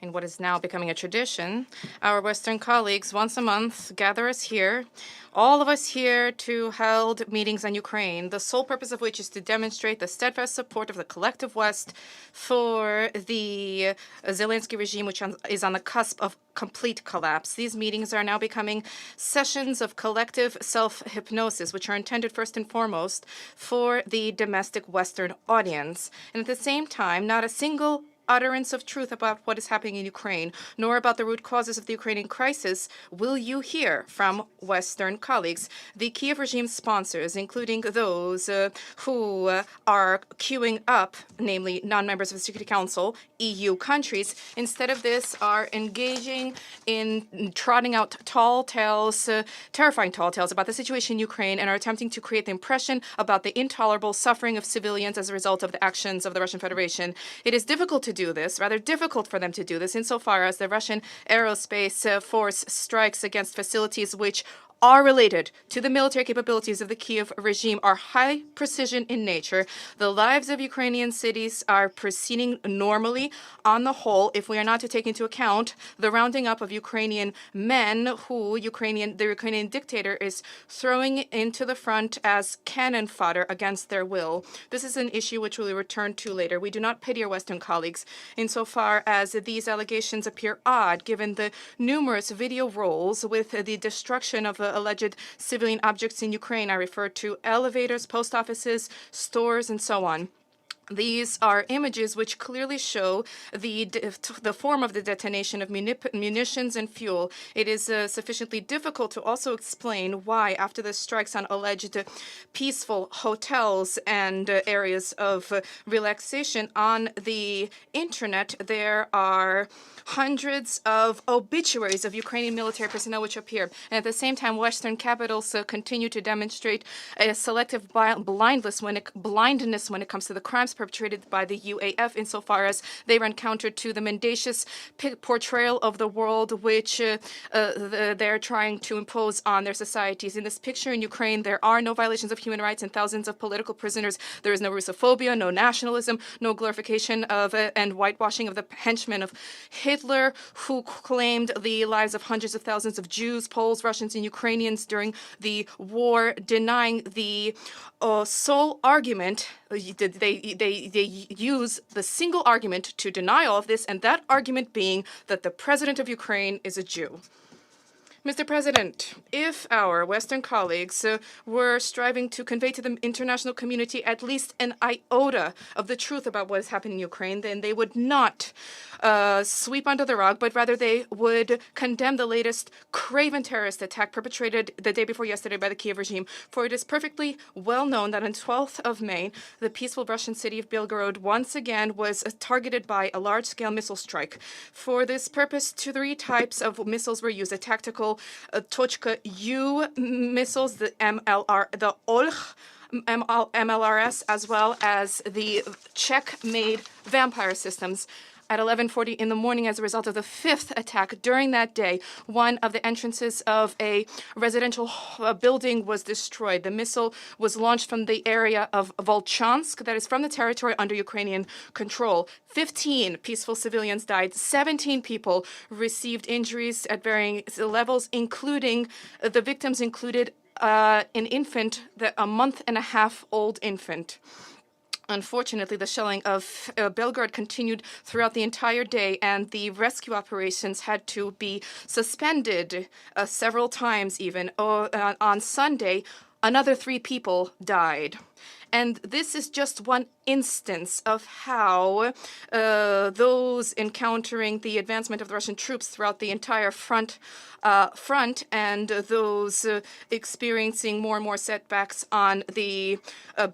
in what is now becoming a tradition, our Western colleagues once a month gather us here, all of us here to hold meetings on Ukraine, the sole purpose of which is to demonstrate the steadfast support of the collective West for the Zelensky regime, which is on the cusp of complete collapse. These meetings are now becoming sessions of collective self-hypnosis, which are intended first and foremost for the domestic Western audience. And at the same time, not a single utterance of truth about what is happening in Ukraine, nor about the root causes of the Ukrainian crisis, will you hear from Western colleagues. The Kiev regime sponsors, including those who are queuing up, namely non-members of the Security Council, EU countries, instead of this are engaging in trotting out tall tales, terrifying tall tales about the situation in Ukraine, and are attempting to create the impression about the intolerable suffering of civilians as a result of the actions of the Russian Federation. It is difficult to do this, rather difficult for them to do this, insofar as the Russian aerospace force strikes against facilities which are related to the military capabilities of the Kiev regime, are high precision in nature. The lives of Ukrainian cities are proceeding normally on the whole, if we are not to take into account the rounding up of Ukrainian men who the Ukrainian dictator is throwing into the front as cannon fodder against their will. This is an issue which we will return to later. We do not pity our Western colleagues insofar as these allegations appear odd, given the numerous video rolls with the destruction of alleged civilian objects in Ukraine. I refer to elevators, post offices, stores, and so on. These are images which clearly show the form of the detonation of munitions and fuel. It is sufficiently difficult to also explain why, after the strikes on alleged peaceful hotels and areas of relaxation on the internet, there are hundreds of obituaries of Ukrainian military personnel which appear. And at the same time, Western capitals continue to demonstrate a selective blindness when it comes to the crimes perpetrated by the UAF, insofar as they run counter to the mendacious portrayal of the world which they're trying to impose on their societies. In this picture in Ukraine, there are no violations of human rights and thousands of political prisoners. There is no Russophobia, no nationalism, no glorification of and whitewashing of the henchmen of Hitler, who claimed the lives of hundreds of thousands of Jews, Poles, Russians, and Ukrainians during the war, denying the sole argument. They use the single argument to deny all of this, and that argument being that the president of Ukraine is a Jew. Mr. President, if our Western colleagues were striving to convey to the international community at least an iota of the truth about what is happening in Ukraine, then they would not sweep under the rug, but rather they would condemn the latest craven terrorist attack perpetrated the day before yesterday by the Kiev regime. For it is perfectly well known that on 12th of May, the peaceful Russian city of Belgorod once again was targeted by a large-scale missile strike. For this purpose, 3 types of missiles were used: a tactical Tochka U missiles, the MLRS, as well as the Czech-made Vampire systems. At 11:40 in the morning, as a result of the 5th attack during that day, one of the entrances of a residential building was destroyed. The missile was launched from the area of Volchansk, that is from the territory under Ukrainian control. 15 peaceful civilians died. 17 people received injuries at varying levels, including the victims included an infant, a month-and-a-half-old infant. Unfortunately, the shelling of Belgorod continued throughout the entire day, and the rescue operations had to be suspended several times even. On Sunday, another 3 people died. And this is just one instance of how those encountering the advancement of the Russian troops throughout the entire front and those experiencing more and more setbacks on the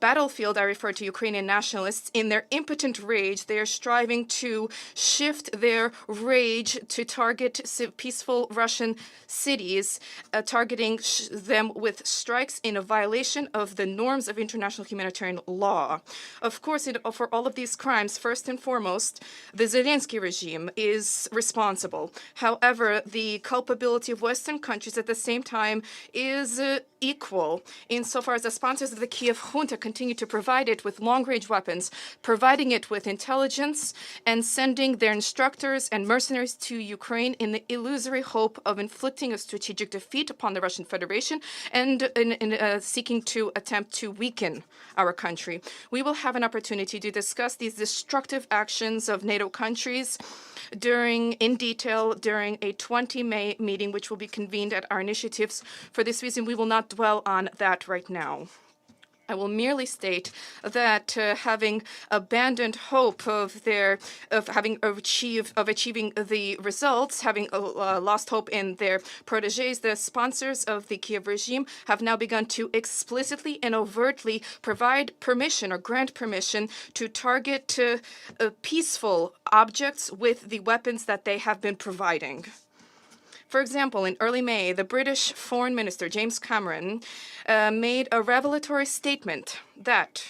battlefield, I refer to Ukrainian nationalists, in their impotent rage, they are striving to shift their rage to target peaceful Russian cities, targeting them with strikes in a violation of the norms of international humanitarian law. Of course, for all of these crimes, first and foremost, the Zelensky regime is responsible. However, the culpability of Western countries at the same time is equal insofar as the sponsors of the Kiev junta continue to provide it with long-range weapons, providing it with intelligence, and sending their instructors and mercenaries to Ukraine in the illusory hope of inflicting a strategic defeat upon the Russian Federation and seeking to attempt to weaken our country. We will have an opportunity to discuss these destructive actions of NATO countries in detail during a 20 May meeting, which will be convened at our initiatives. For this reason, we will not dwell on that right now. I will merely state that having abandoned hope of achieving the results, having lost hope in their protégés, the sponsors of the Kiev regime have now begun to explicitly and overtly provide permission or grant permission to target peaceful objects with the weapons that they have been providing. For example, in early May, the British Foreign Minister, James Cameron, made a revelatory statement that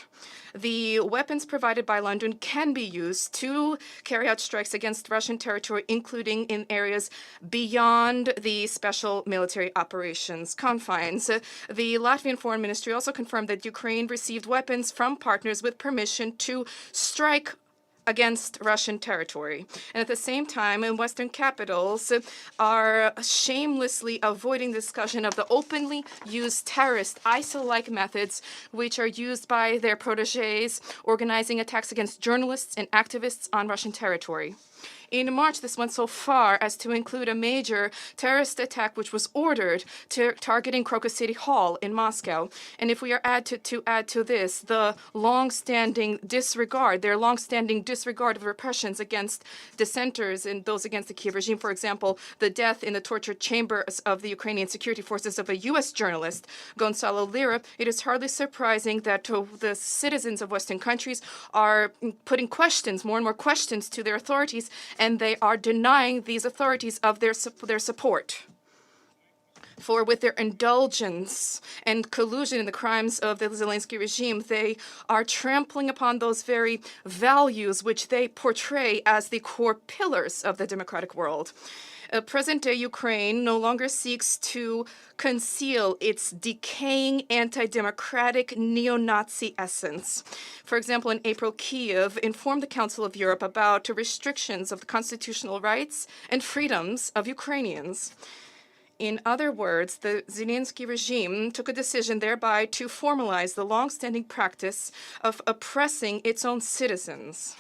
the weapons provided by London can be used to carry out strikes against Russian territory, including in areas beyond the special military operations confines. The Latvian Foreign Ministry also confirmed that Ukraine received weapons from partners with permission to strike against Russian territory. And at the same time, in Western capitals are shamelessly avoiding discussion of the openly used terrorist ISIL-like methods which are used by their protégés, organizing attacks against journalists and activists on Russian territory. In March, this went so far as to include a major terrorist attack which was ordered targeting Crocus City Hall in Moscow. And if we are to add to this the long-standing disregard of repressions against dissenters and those against the Kiev regime, for example, the death in the torture chambers of the Ukrainian security forces of a U.S. journalist, Gonzalo Lira, it is hardly surprising that the citizens of Western countries are putting more and more questions to their authorities, and they are denying these authorities of their support. For with their indulgence and collusion in the crimes of the Zelensky regime, they are trampling upon those very values which they portray as the core pillars of the democratic world. Present-day Ukraine no longer seeks to conceal its decaying anti-democratic neo-Nazi essence. For example, in April, Kiev informed the Council of Europe about restrictions of the constitutional rights and freedoms of Ukrainians. In other words, the Zelensky regime took a decision thereby to formalize the long-standing practice of oppressing its own citizens.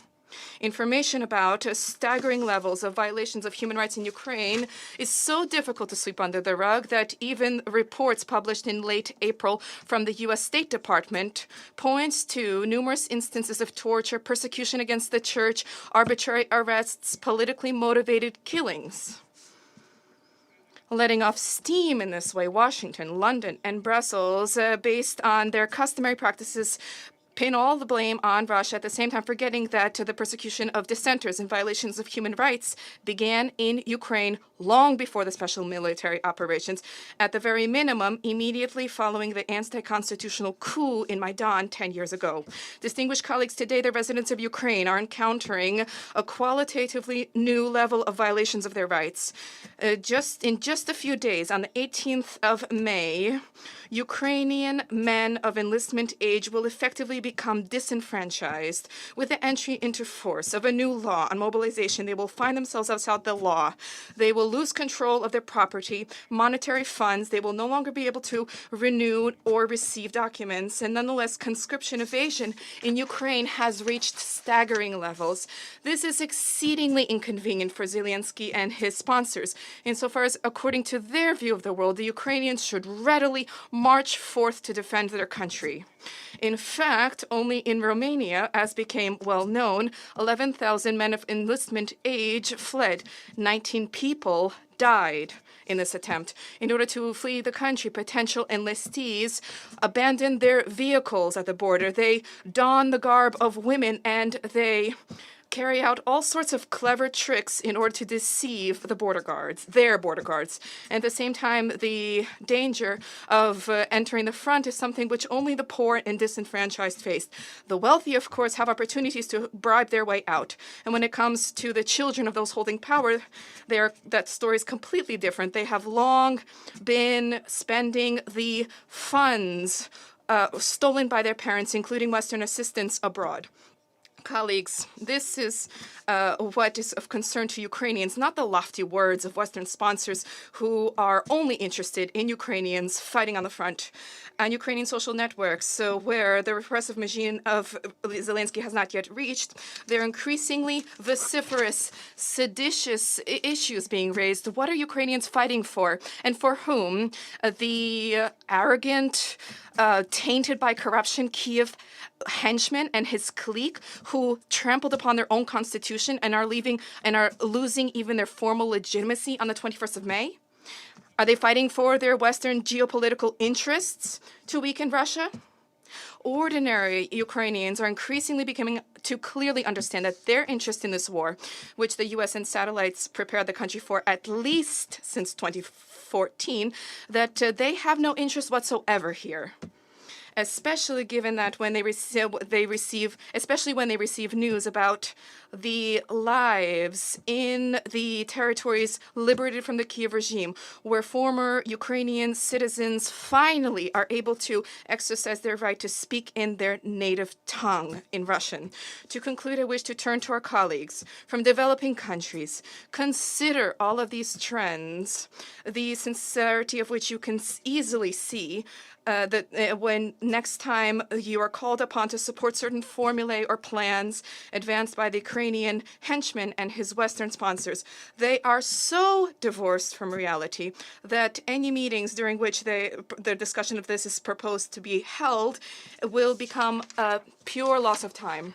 Information about staggering levels of violations of human rights in Ukraine is so difficult to sweep under the rug that even reports published in late April from the U.S. State Department points to numerous instances of torture, persecution against the church, arbitrary arrests, politically motivated killings. Letting off steam in this way, Washington, London, and Brussels, based on their customary practices, pin all the blame on Russia, at the same time forgetting that the persecution of dissenters and violations of human rights began in Ukraine long before the special military operations, at the very minimum, immediately following the anti-constitutional coup in Maidan 10 years ago. Distinguished colleagues, today the residents of Ukraine are encountering a qualitatively new level of violations of their rights. In just a few days, on the 18th of May, Ukrainian men of enlistment age will effectively become disenfranchised. With the entry into force of a new law on mobilization, they will find themselves outside the law. They will lose control of their property, monetary funds. They will no longer be able to renew or receive documents. And nonetheless, conscription evasion in Ukraine has reached staggering levels. This is exceedingly inconvenient for Zelensky and his sponsors, insofar as, according to their view of the world, the Ukrainians should readily march forth to defend their country. In fact, only in Romania, as became well known, 11,000 men of enlistment age fled. 19 people died in this attempt. In order to flee the country, potential enlistees abandoned their vehicles at the border. They don the garb of women and they carry out all sorts of clever tricks in order to deceive the border guards, their border guards. At the same time, the danger of entering the front is something which only the poor and disenfranchised face. The wealthy, of course, have opportunities to bribe their way out. And when it comes to the children of those holding power, that story is completely different. They have long been spending the funds stolen by their parents, including Western assistance, abroad. Colleagues, this is what is of concern to Ukrainians, not the lofty words of Western sponsors who are only interested in Ukrainians fighting on the front. And Ukrainian social networks, where the repressive machine of Zelensky has not yet reached, there are increasingly vociferous, seditious issues being raised. What are Ukrainians fighting for, and for whom? The arrogant, tainted by corruption Kiev henchman and his clique who trampled upon their own constitution and are losing even their formal legitimacy on the 21st of May? Are they fighting for their Western geopolitical interests to weaken Russia? Ordinary Ukrainians are increasingly becoming to clearly understand that their interest in this war, which the U.S. and satellites prepared the country for at least since 2014, that they have no interest whatsoever here. Especially given that when they receive news about the lives in the territories liberated from the Kiev regime, where former Ukrainian citizens finally are able to exercise their right to speak in their native tongue, in Russian. To conclude, I wish to turn to our colleagues from developing countries. Consider all of these trends, the sincerity of which you can easily see when next time you are called upon to support certain formulae or plans advanced by the Ukrainian henchman and his Western sponsors. They are so divorced from reality that any meetings during which the discussion of this is proposed to be held will become a pure loss of time.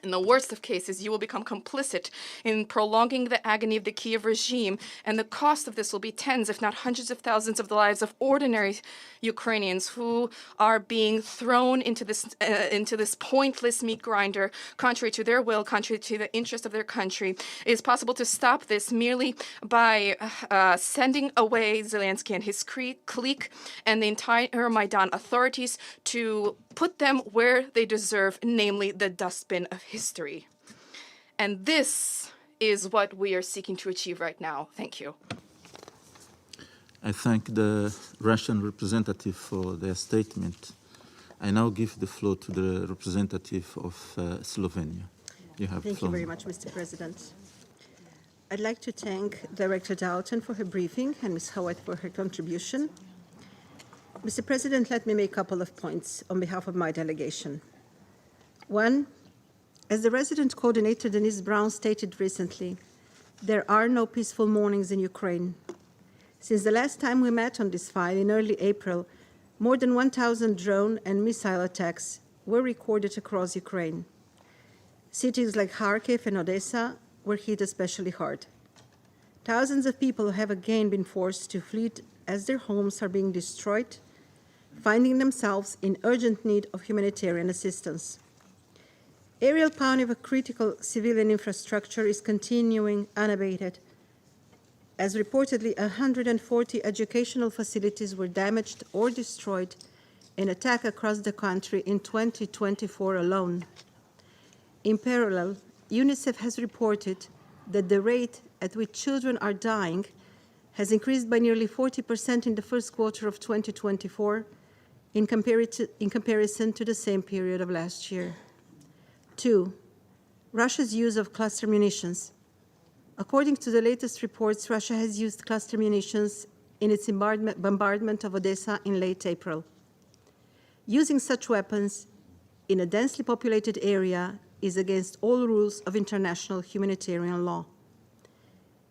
In the worst of cases, you will become complicit in prolonging the agony of the Kiev regime, and the cost of this will be tens, if not hundreds of thousands of the lives of ordinary Ukrainians who are being thrown into this pointless meat grinder, contrary to their will, contrary to the interest of their country. It is possible to stop this merely by sending away Zelensky and his clique and the entire Maidan authorities to put them where they deserve, namely the dustbin of history. And this is what we are seeking to achieve right now. Thank you. I thank the Russian representative for their statement. I now give the floor to the representative of Slovenia. Thank you very much, Mr. President. I'd like to thank Director Doughten for her briefing and Ms. Howard for her contribution. Mr. President, let me make a couple of points on behalf of my delegation. One, As the resident coordinator, Denise Brown, stated recently, there are no peaceful mornings in Ukraine. Since the last time we met on this file in early April, more than 1,000 drone and missile attacks were recorded across Ukraine. Cities like Kharkiv and Odessa were hit especially hard. Thousands of people have again been forced to flee as their homes are being destroyed, finding themselves in urgent need of humanitarian assistance. Aerial pounding of critical civilian infrastructure is continuing unabated, as reportedly 140 educational facilities were damaged or destroyed in attack across the country in 2024 alone. In parallel, UNICEF has reported that the rate at which children are dying has increased by nearly 40% in the first quarter of 2024 in comparison to the same period of last year. 2. Russia's use of cluster munitions. According to the latest reports, Russia has used cluster munitions in its bombardment of Odessa in late April. Using such weapons in a densely populated area is against all rules of international humanitarian law.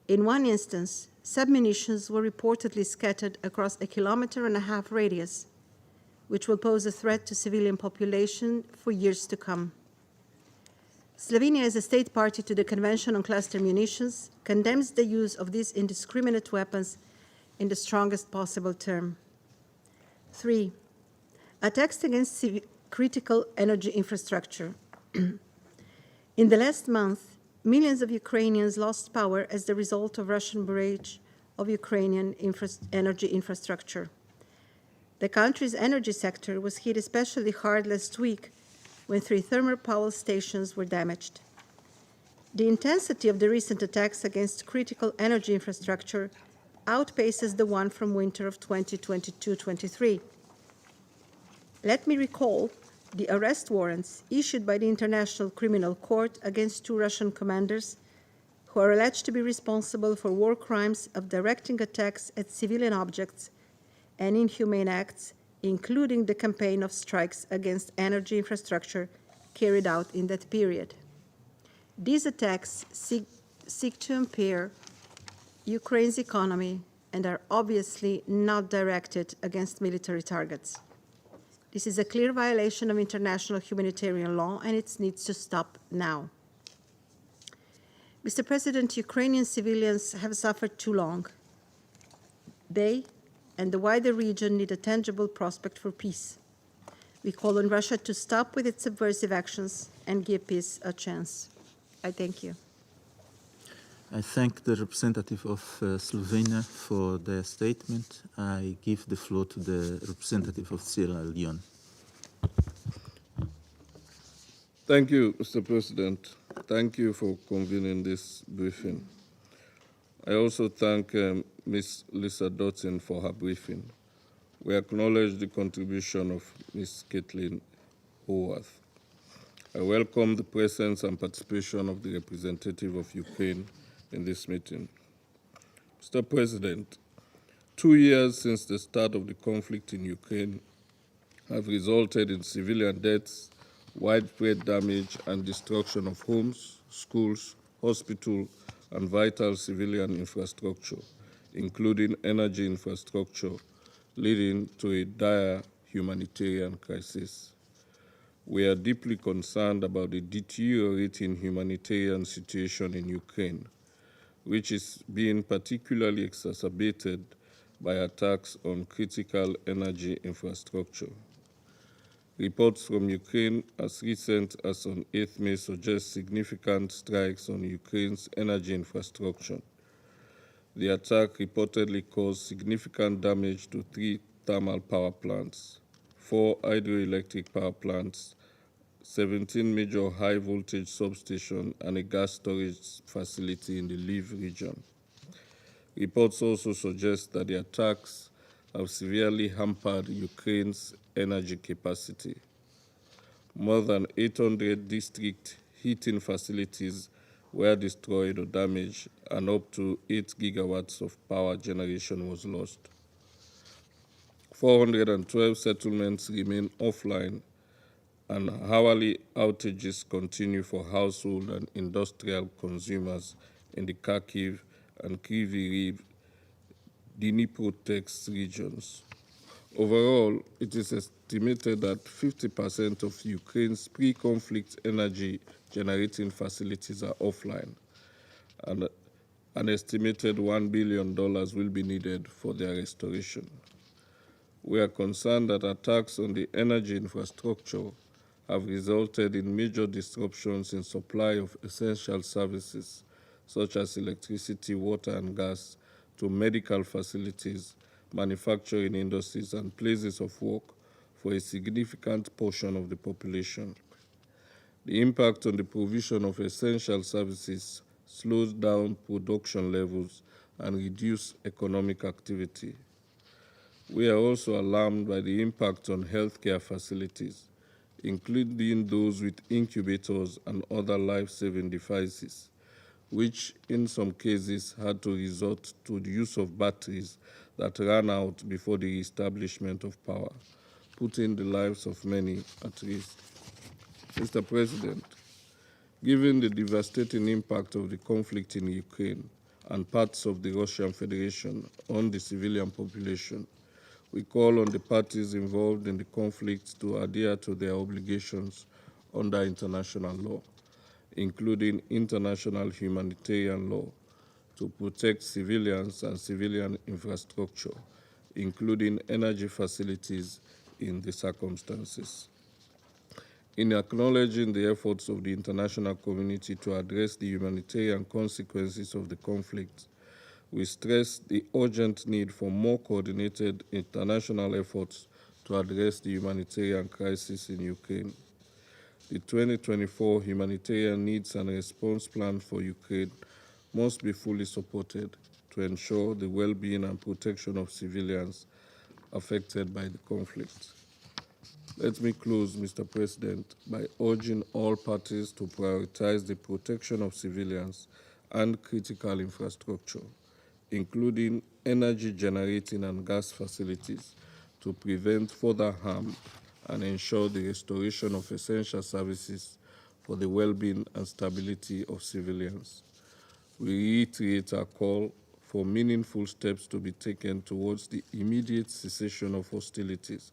In one instance, submunitions were reportedly scattered across a 1.5 km radius, which will pose a threat to civilian population for years to come. Slovenia, as a state party to the Convention on Cluster Munitions, condemns the use of these indiscriminate weapons in the strongest possible term. 3. Attacks against critical energy infrastructure. In the last month, millions of Ukrainians lost power as the result of Russian barrage of Ukrainian energy infrastructure. The country's energy sector was hit especially hard last week when 3 thermal power stations were damaged. The intensity of the recent attacks against critical energy infrastructure outpaces the one from winter of 2022-23. Let me recall the arrest warrants issued by the International Criminal Court against 2 Russian commanders who are alleged to be responsible for war crimes of directing attacks at civilian objects and inhumane acts, including the campaign of strikes against energy infrastructure carried out in that period. These attacks seek to impair Ukraine's economy and are obviously not directed against military targets. This is a clear violation of international humanitarian law, and it needs to stop now. Mr. President, Ukrainian civilians have suffered too long. They and the wider region need a tangible prospect for peace. We call on Russia to stop with its subversive actions and give peace a chance. I thank you. I thank the representative of Slovenia for their statement. I give the floor to the representative of Sierra Leone. Thank you, Mr. President. Thank you for convening this briefing. I also thank Ms. Lisa Doughten for her briefing. We acknowledge the contribution of Ms. Caitlin Howarth. I welcome the presence and participation of the representative of Ukraine in this meeting. Mr. President, 2 years since the start of the conflict in Ukraine have resulted in civilian deaths, widespread damage and destruction of homes, schools, hospitals, and vital civilian infrastructure, including energy infrastructure, leading to a dire humanitarian crisis. We are deeply concerned about the deteriorating humanitarian situation in Ukraine, which is being particularly exacerbated by attacks on critical energy infrastructure. Reports from Ukraine as recent as on 8 May suggest significant strikes on Ukraine's energy infrastructure. The attack reportedly caused significant damage to 3 thermal power plants, 4 hydroelectric power plants, 17 major high-voltage substations, and a gas storage facility in the Lviv region. Reports also suggest that the attacks have severely hampered Ukraine's energy capacity. More than 800 district heating facilities were destroyed or damaged, and up to 8 gigawatts of power generation was lost. 412 settlements remain offline, and hourly outages continue for household and industrial consumers in the Kharkiv and Kryvyi Rih Dnipro regions. Overall, it is estimated that 50% of Ukraine's pre-conflict energy generating facilities are offline, and an estimated $1 billion will be needed for their restoration. We are concerned that attacks on the energy infrastructure have resulted in major disruptions in supply of essential services such as electricity, water, and gas to medical facilities, manufacturing industries, and places of work for a significant portion of the population. The impact on the provision of essential services slows down production levels and reduces economic activity. We are also alarmed by the impact on healthcare facilities, including those with incubators and other life-saving devices, which in some cases had to resort to the use of batteries that ran out before the establishment of power, putting the lives of many at risk. Mr. President, given the devastating impact of the conflict in Ukraine and parts of the Russian Federation on the civilian population, we call on the parties involved in the conflict to adhere to their obligations under international law, including international humanitarian law, to protect civilians and civilian infrastructure, including energy facilities in the circumstances. In acknowledging the efforts of the international community to address the humanitarian consequences of the conflict, we stress the urgent need for more coordinated international efforts to address the humanitarian crisis in Ukraine. The 2024 Humanitarian Needs and Response Plan for Ukraine must be fully supported to ensure the well-being and protection of civilians affected by the conflict. Let me close, Mr. President, by urging all parties to prioritize the protection of civilians and critical infrastructure, including energy generating and gas facilities, to prevent further harm and ensure the restoration of essential services for the well-being and stability of civilians. We reiterate our call for meaningful steps to be taken towards the immediate cessation of hostilities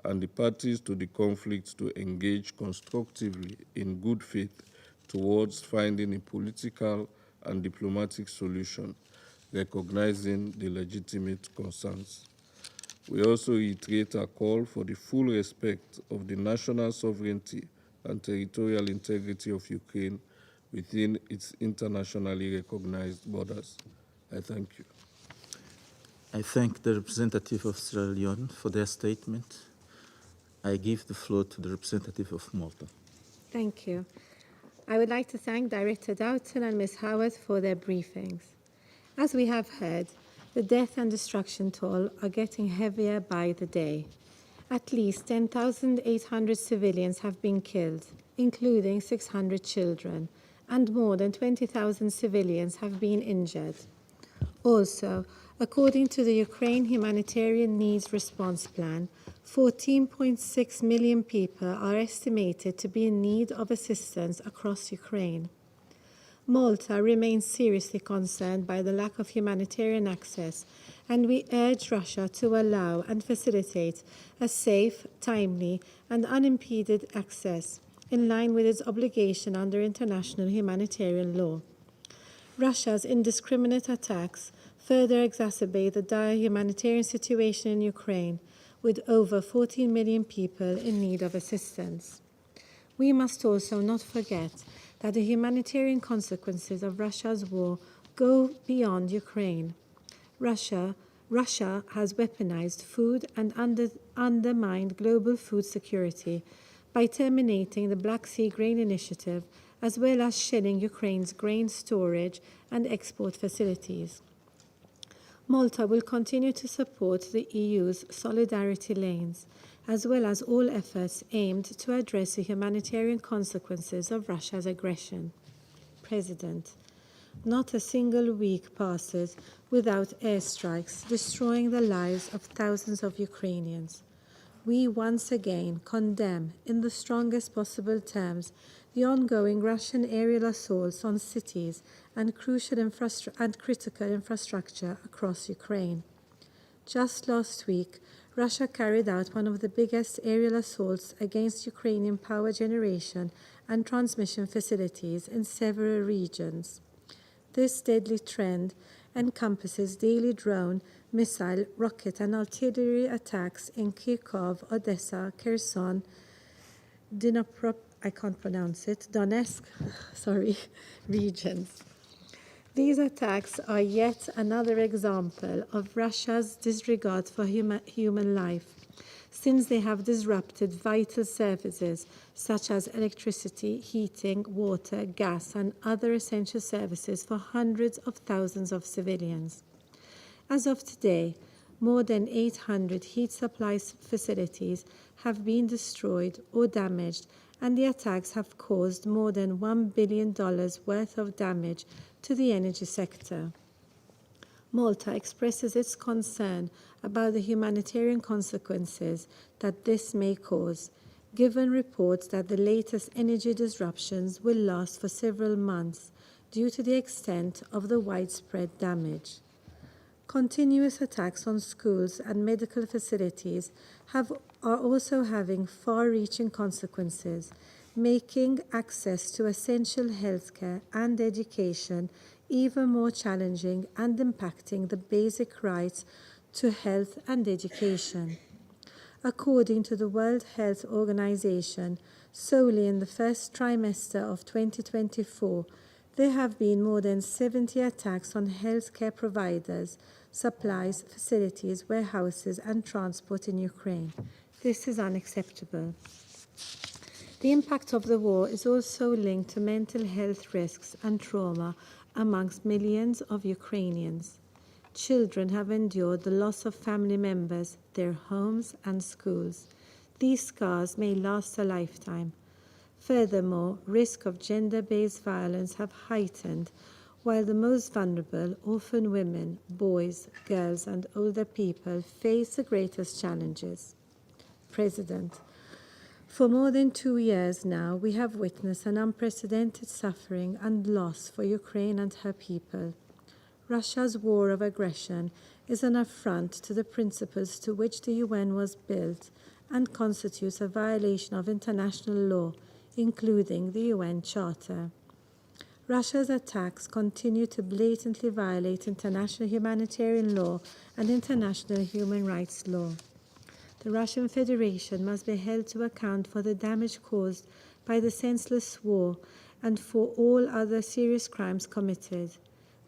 and the parties to the conflict to engage constructively in good faith towards finding a political and diplomatic solution, recognizing the legitimate concerns. We also reiterate our call for the full respect of the national sovereignty and territorial integrity of Ukraine within its internationally recognized borders. I thank you. I thank the representative of Sierra Leone for their statement. I give the floor to the representative of Malta. Thank you. I would like to thank Director Doughten and Ms. Howard for their briefings. As we have heard, the death and destruction toll are getting heavier by the day. At least 10,800 civilians have been killed, including 600 children, and more than 20,000 civilians have been injured. Also, according to the Ukraine Humanitarian Needs Response Plan, 14.6 million people are estimated to be in need of assistance across Ukraine. Malta remains seriously concerned by the lack of humanitarian access, and we urge Russia to allow and facilitate a safe, timely, and unimpeded access in line with its obligation under international humanitarian law. Russia's indiscriminate attacks further exacerbate the dire humanitarian situation in Ukraine, with over 14 million people in need of assistance. We must also not forget that the humanitarian consequences of Russia's war go beyond Ukraine. Russia has weaponized food and undermined global food security by terminating the Black Sea Grain Initiative, as well as shelling Ukraine's grain storage and export facilities. Malta will continue to support the EU's solidarity lanes, as well as all efforts aimed to address the humanitarian consequences of Russia's aggression. President, not a single week passes without airstrikes destroying the lives of thousands of Ukrainians. we once again condemn, in the strongest possible terms, the ongoing Russian aerial assaults on cities and critical infrastructure across Ukraine. Just last week, Russia carried out one of the biggest aerial assaults against Ukrainian power generation and transmission facilities in several regions. This deadly trend encompasses daily drone, missile, rocket, and artillery attacks in Kharkiv, Odessa, Kherson, Donetsk, regions. These attacks are yet another example of Russia's disregard for human life, since they have disrupted vital services such as electricity, heating, water, gas, and other essential services for hundreds of thousands of civilians. As of today, more than 800 heat supply facilities have been destroyed or damaged, and the attacks have caused more than $1 billion worth of damage to the energy sector. Malta expresses its concern about the humanitarian consequences that this may cause, given reports that the latest energy disruptions will last for several months due to the extent of the widespread damage. Continuous attacks on schools and medical facilities are also having far-reaching consequences, making access to essential healthcare and education even more challenging and impacting the basic rights to health and education. According to the World Health Organization, solely in the first trimester of 2024, there have been more than 70 attacks on healthcare providers, supplies, facilities, warehouses, and transport in Ukraine. This is unacceptable. The impact of the war is also linked to mental health risks and trauma amongst millions of Ukrainians. Children have endured the loss of family members, their homes, and schools. These scars may last a lifetime. Furthermore, risk of gender-based violence have heightened, while the most vulnerable, often women, boys, girls, and older people, face the greatest challenges. President, for more than 2 years now, we have witnessed an unprecedented suffering and loss for Ukraine and her people. Russia's war of aggression is an affront to the principles to which the UN was built and constitutes a violation of international law, including the UN Charter. Russia's attacks continue to blatantly violate international humanitarian law and international human rights law. The Russian Federation must be held to account for the damage caused by the senseless war and for all other serious crimes committed.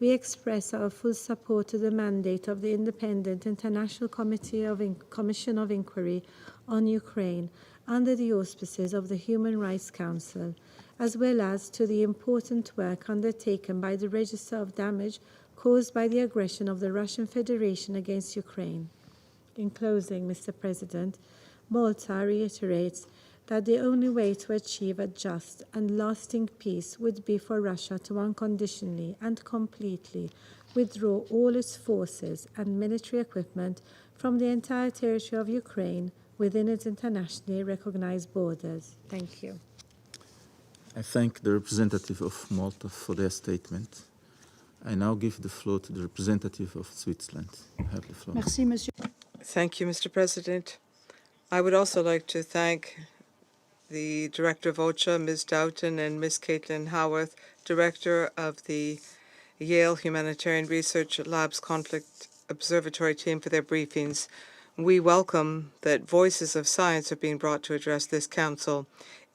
We express our full support to the mandate of the Independent International Commission of Inquiry on Ukraine under the auspices of the Human Rights Council, as well as to the important work undertaken by the Register of Damage caused by the aggression of the Russian Federation against Ukraine. In closing, Mr. President, Malta reiterates that the only way to achieve a just and lasting peace would be for Russia to unconditionally and completely withdraw all its forces and military equipment from the entire territory of Ukraine within its internationally recognized borders. Thank you. I thank the representative of Malta for their statement. I now give the floor to the representative of Switzerland. You have the floor. Merci, Monsieur. Thank you, Mr. President. I would also like to thank the Director of OCHA, Ms. Doughten, and Ms. Caitlin Howarth, Director of the Yale Humanitarian Research Lab's Conflict Observatory Team, for their briefings. We welcome that voices of science are being brought to address this Council.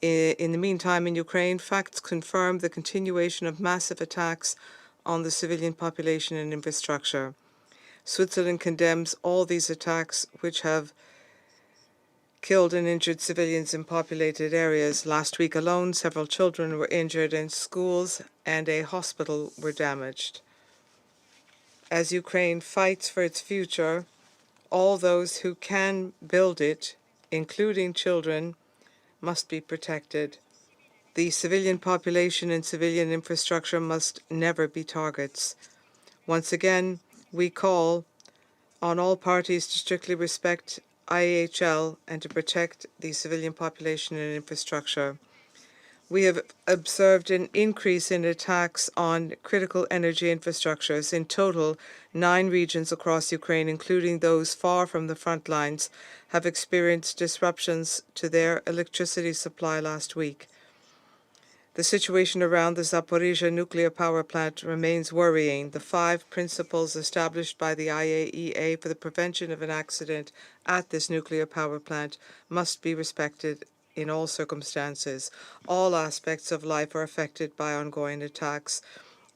In the meantime, in Ukraine, facts confirm the continuation of massive attacks on the civilian population and infrastructure. Switzerland condemns all these attacks, which have killed and injured civilians in populated areas. Last week alone, several children were injured and schools and a hospital were damaged. As Ukraine fights for its future, all those who can build it, including children, must be protected. The civilian population and civilian infrastructure must never be targets. Once again, we call on all parties to strictly respect IHL and to protect the civilian population and infrastructure. We have observed an increase in attacks on critical energy infrastructures. In total, 9 regions across Ukraine, including those far from the front lines, have experienced disruptions to their electricity supply last week. The situation around the Zaporizhzhia nuclear power plant remains worrying. The 5 principles established by the IAEA for the prevention of an accident at this nuclear power plant must be respected in all circumstances. All aspects of life are affected by ongoing attacks.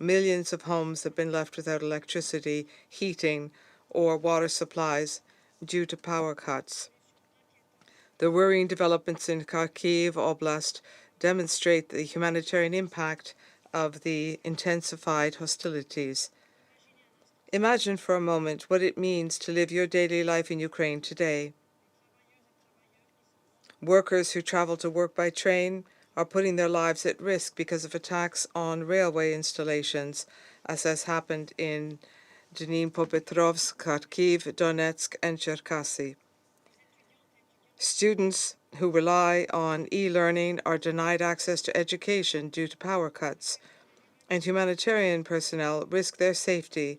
Millions of homes have been left without electricity, heating, or water supplies due to power cuts. The worrying developments in Kharkiv Oblast demonstrate the humanitarian impact of the intensified hostilities. Imagine for a moment what it means to live your daily life in Ukraine today. Workers who travel to work by train are putting their lives at risk because of attacks on railway installations, as has happened in Dnipropetrovsk, Kharkiv, Donetsk, and Cherkasy. Students who rely on e-learning are denied access to education due to power cuts, and humanitarian personnel risk their safety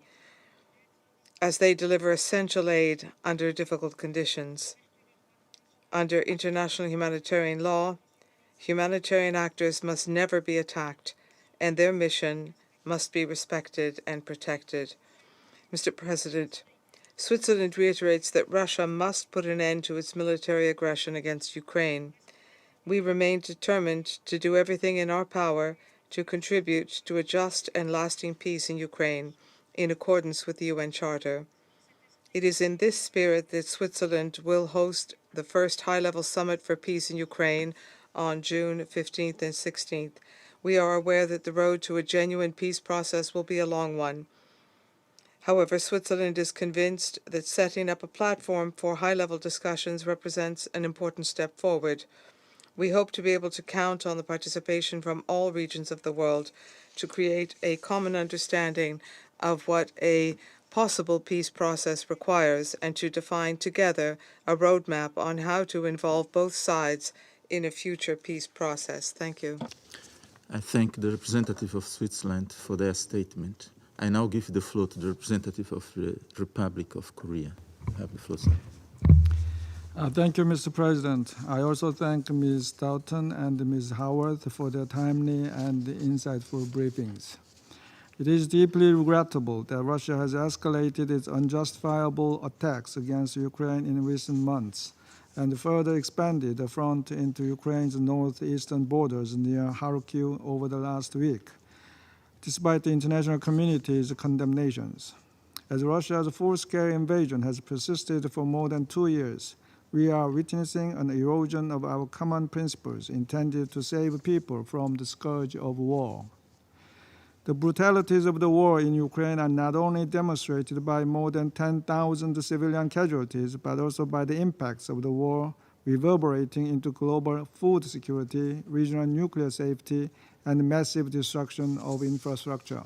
as they deliver essential aid under difficult conditions. Under international humanitarian law, humanitarian actors must never be attacked, and their mission must be respected and protected. Mr. President, Switzerland reiterates that Russia must put an end to its military aggression against Ukraine. We remain determined to do everything in our power to contribute to a just and lasting peace in Ukraine in accordance with the UN Charter. It is in this spirit that Switzerland will host the first high-level summit for peace in Ukraine on June 15th and 16th. We are aware that the road to a genuine peace process will be a long one. However, Switzerland is convinced that setting up a platform for high-level discussions represents an important step forward. We hope to be able to count on the participation from all regions of the world to create a common understanding of what a possible peace process requires and to define together a roadmap on how to involve both sides in a future peace process. Thank you. I thank the representative of Switzerland for their statement. I now give the floor to the representative of the Republic of Korea. You have the floor, sir. Thank you, Mr. President. I also thank Ms. Doughten and Ms. Howard for their timely and insightful briefings. It is deeply regrettable that Russia has escalated its unjustifiable attacks against Ukraine in recent months and further expanded the front into Ukraine's northeastern borders near Kharkiv over the last week, despite the international community's condemnations. As Russia's full-scale invasion has persisted for more than 2 years, we are witnessing an erosion of our common principles intended to save people from the scourge of war. The brutalities of the war in Ukraine are not only demonstrated by more than 10,000 civilian casualties, but also by the impacts of the war reverberating into global food security, regional nuclear safety, and massive destruction of infrastructure.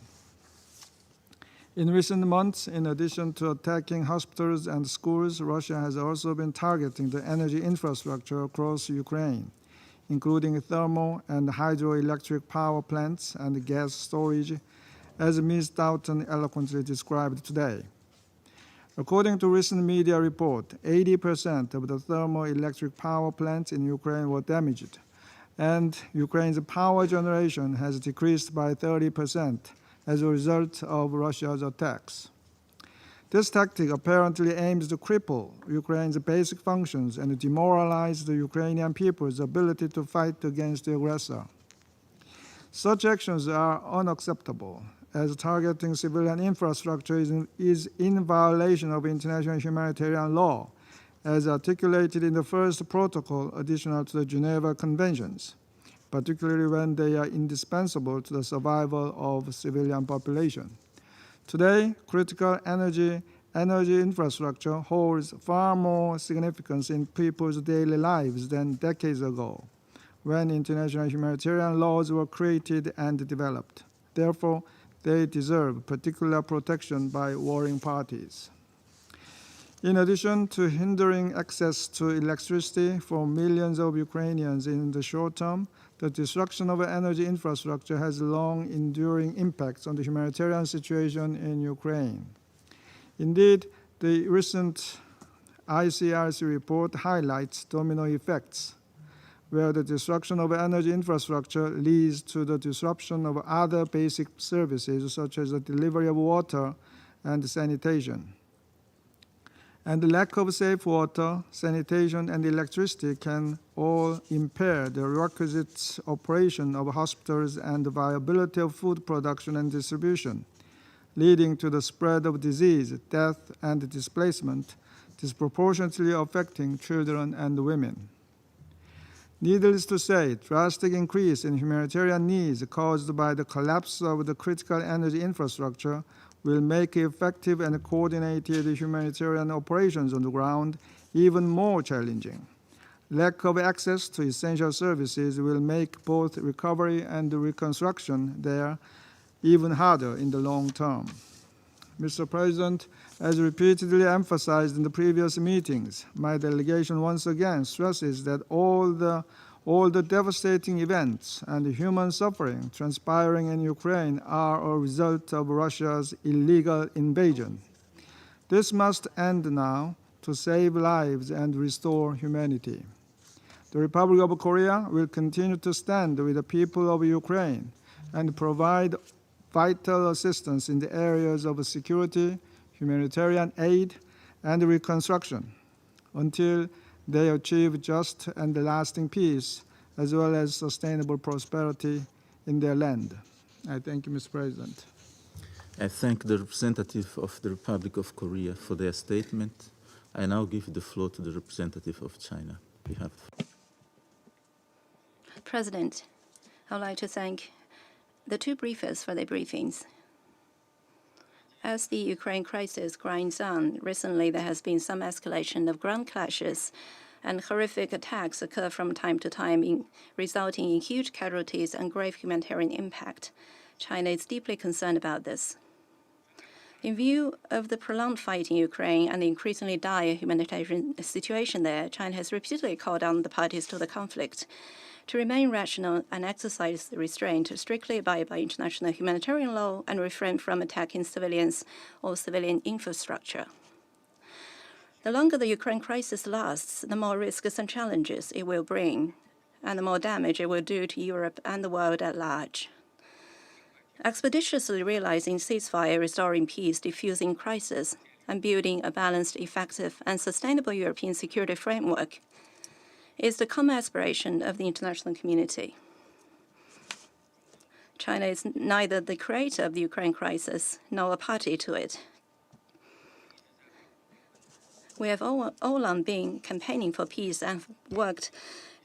In recent months, in addition to attacking hospitals and schools, Russia has also been targeting the energy infrastructure across Ukraine, including thermal and hydroelectric power plants and gas storage, as Ms. Doughten eloquently described today. According to recent media report, 80% of the thermoelectric power plants in Ukraine were damaged, and Ukraine's power generation has decreased by 30% as a result of Russia's attacks. This tactic apparently aims to cripple Ukraine's basic functions and demoralize the Ukrainian people's ability to fight against the aggressor. Such actions are unacceptable, as targeting civilian infrastructure is in violation of international humanitarian law, as articulated in the first protocol additional to the Geneva Conventions, particularly when they are indispensable to the survival of civilian population. Today, critical energy infrastructure holds far more significance in people's daily lives than decades ago, when international humanitarian laws were created and developed. Therefore, they deserve particular protection by warring parties. In addition to hindering access to electricity for millions of Ukrainians in the short term, the destruction of energy infrastructure has long-enduring impacts on the humanitarian situation in Ukraine. Indeed, the recent ICRC report highlights domino effects, where the destruction of energy infrastructure leads to the disruption of other basic services, such as the delivery of water and sanitation. And the lack of safe water, sanitation, and electricity can all impair the requisite operation of hospitals and the viability of food production and distribution, leading to the spread of disease, death, and displacement, disproportionately affecting children and women. Needless to say, drastic increase in humanitarian needs caused by the collapse of the critical energy infrastructure will make effective and coordinated humanitarian operations on the ground even more challenging. Lack of access to essential services will make both recovery and reconstruction there even harder in the long term. Mr. President, as repeatedly emphasized in the previous meetings, my delegation once again stresses that all the devastating events and the human suffering transpiring in Ukraine are a result of Russia's illegal invasion. This must end now to save lives and restore humanity. The Republic of Korea will continue to stand with the people of Ukraine and provide vital assistance in the areas of security, humanitarian aid, and reconstruction until they achieve just and lasting peace, as well as sustainable prosperity in their land. I thank you, Mr. President. I thank the representative of the Republic of Korea for their statement. I now give the floor to the representative of China. You have the floor. President, I would like to thank the two briefers for their briefings. As the Ukraine crisis grinds on, recently there has been some escalation of ground clashes, and horrific attacks occur from time to time, resulting in huge casualties and grave humanitarian impact. China is deeply concerned about this. In view of the prolonged fight in Ukraine and the increasingly dire humanitarian situation there, China has repeatedly called on the parties to the conflict to remain rational and exercise the restraint, to strictly abide by international humanitarian law, and refrain from attacking civilians or civilian infrastructure. The longer the Ukraine crisis lasts, the more risks and challenges it will bring, and the more damage it will do to Europe and the world at large. Expeditiously realizing ceasefire, restoring peace, diffusing crisis, and building a balanced, effective, and sustainable European security framework is the common aspiration of the international community. China is neither the creator of the Ukraine crisis nor a party to it. We have all along been campaigning for peace and worked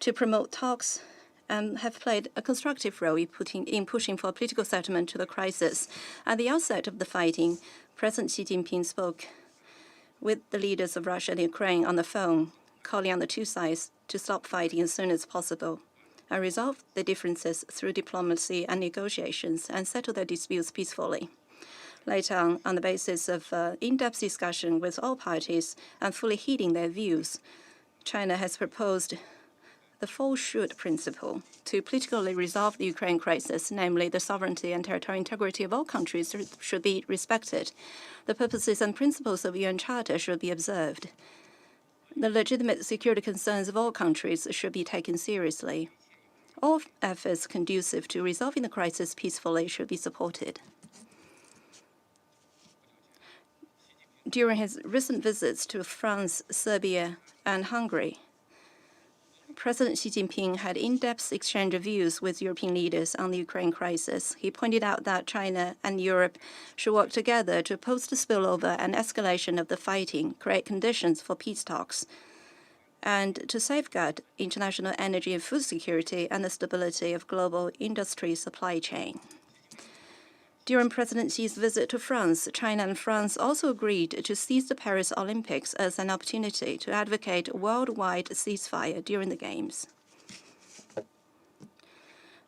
to promote talks and have played a constructive role in pushing for political settlement to the crisis. At the outset of the fighting, President Xi Jinping spoke with the leaders of Russia and Ukraine on the phone, calling on the two sides to stop fighting as soon as possible and resolve the differences through diplomacy and negotiations and settle their disputes peacefully. Later on the basis of in-depth discussion with all parties and fully heeding their views, China has proposed the full should principle to politically resolve the Ukraine crisis, namely the sovereignty and territorial integrity of all countries should be respected. The purposes and principles of the UN Charter should be observed. The legitimate security concerns of all countries should be taken seriously. All efforts conducive to resolving the crisis peacefully should be supported. During his recent visits to France, Serbia, and Hungary, President Xi Jinping had in-depth exchange of views with European leaders on the Ukraine crisis. He pointed out that China and Europe should work together to oppose the spillover and escalation of the fighting, create conditions for peace talks, and to safeguard international energy and food security and the stability of global industry supply chain. During President Xi's visit to France, China and France also agreed to seize the Paris Olympics as an opportunity to advocate a worldwide ceasefire during the Games.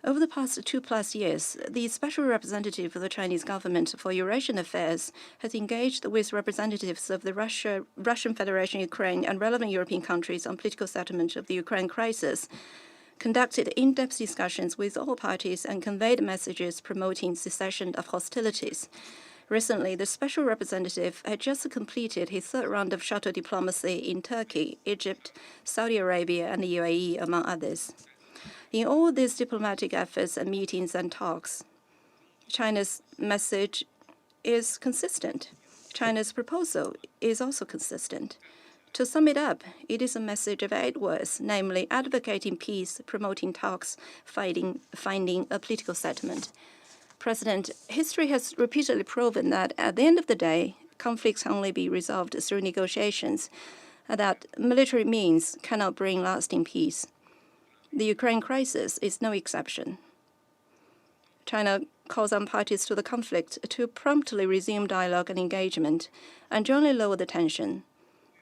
Over the past 2+ years, the Special Representative of the Chinese government for Eurasian Affairs has engaged with representatives of the Russian Federation, Ukraine, and relevant European countries on political settlement of the Ukraine crisis, conducted in-depth discussions with all parties, and conveyed messages promoting cessation of hostilities. Recently, the Special Representative had just completed his third round of shuttle diplomacy in Turkey, Egypt, Saudi Arabia, and the UAE, among others. In all these diplomatic efforts and meetings and talks, China's message is consistent. China's proposal is also consistent. To sum it up, it is a message of 8 words, namely advocating peace, promoting talks, finding a political settlement. President, history has repeatedly proven that at the end of the day, conflicts can only be resolved through negotiations, and that military means cannot bring lasting peace. The Ukraine crisis is no exception. China calls on parties to the conflict to promptly resume dialogue and engagement and jointly lower the tension,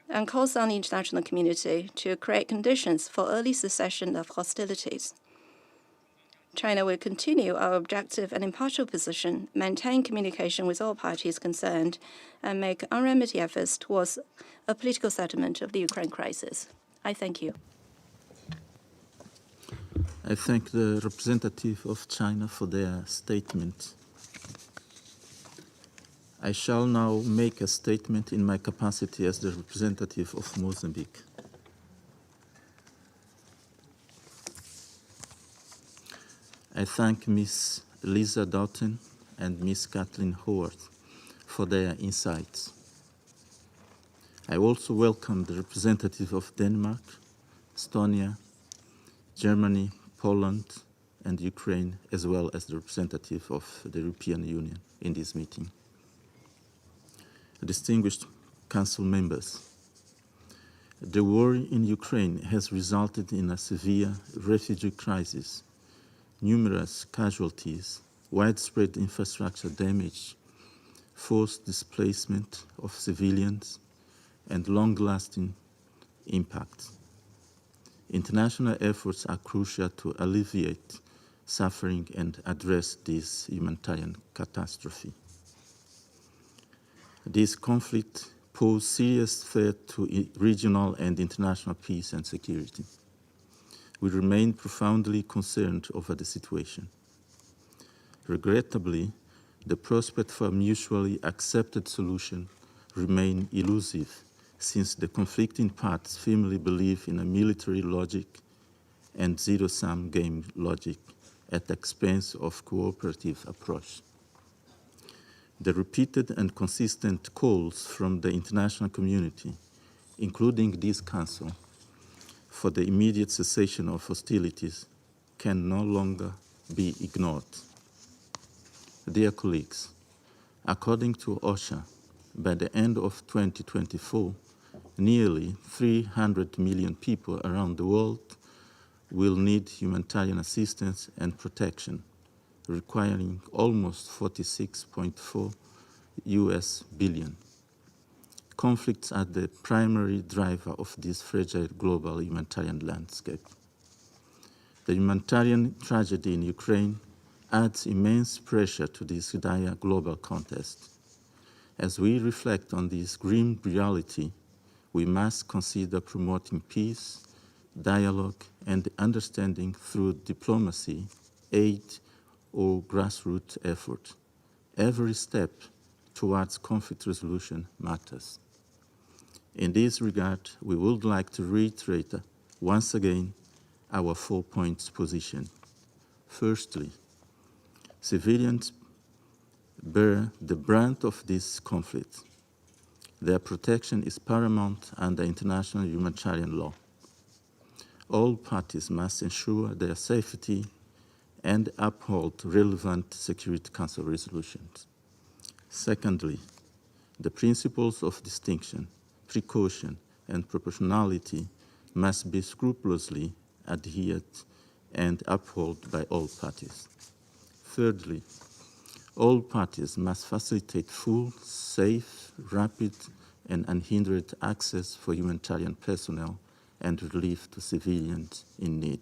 and calls on the international community to create conditions for early cessation of hostilities. China will continue our objective and impartial position, maintain communication with all parties concerned, and make unremitting efforts towards a political settlement of the Ukraine crisis. I thank you. I thank the representative of China for their statement. I shall now make a statement in my capacity as the representative of Mozambique. I thank Ms. Lisa Doughten and Ms. Kathleen Howard for their insights. I also welcome the representative of Denmark, Estonia, Germany, Poland, and Ukraine, as well as the representative of the European Union in this meeting. Distinguished Council members, the war in Ukraine has resulted in a severe refugee crisis, numerous casualties, widespread infrastructure damage, forced displacement of civilians, and long-lasting impacts. International efforts are crucial to alleviate suffering and address this humanitarian catastrophe. This conflict poses serious threat to regional and international peace and security. We remain profoundly concerned over the situation. Regrettably, the prospect for a mutually accepted solution remain elusive, since the conflicting parties firmly believe in a military logic and zero-sum game logic at the expense of cooperative approach. The repeated and consistent calls from the international community, including this Council, for the immediate cessation of hostilities can no longer be ignored. Dear colleagues, according to OCHA, by the end of 2024, nearly 300 million people around the world will need humanitarian assistance and protection, requiring almost $46.4 billion. Conflicts are the primary driver of this fragile global humanitarian landscape. The humanitarian tragedy in Ukraine adds immense pressure to this dire global contest. As we reflect on this grim reality, we must consider promoting peace, dialogue, and understanding through diplomacy, aid, or grassroots effort. Every step towards conflict resolution matters. In this regard, we would like to reiterate once again our 4 points position. Firstly, civilians bear the brunt of this conflict. Their protection is paramount under international humanitarian law. All parties must ensure their safety and uphold relevant Security Council resolutions. Secondly, the principles of distinction, precaution, and proportionality must be scrupulously adhered and upheld by all parties. Thirdly, all parties must facilitate full, safe, rapid, and unhindered access for humanitarian personnel and relief to civilians in need.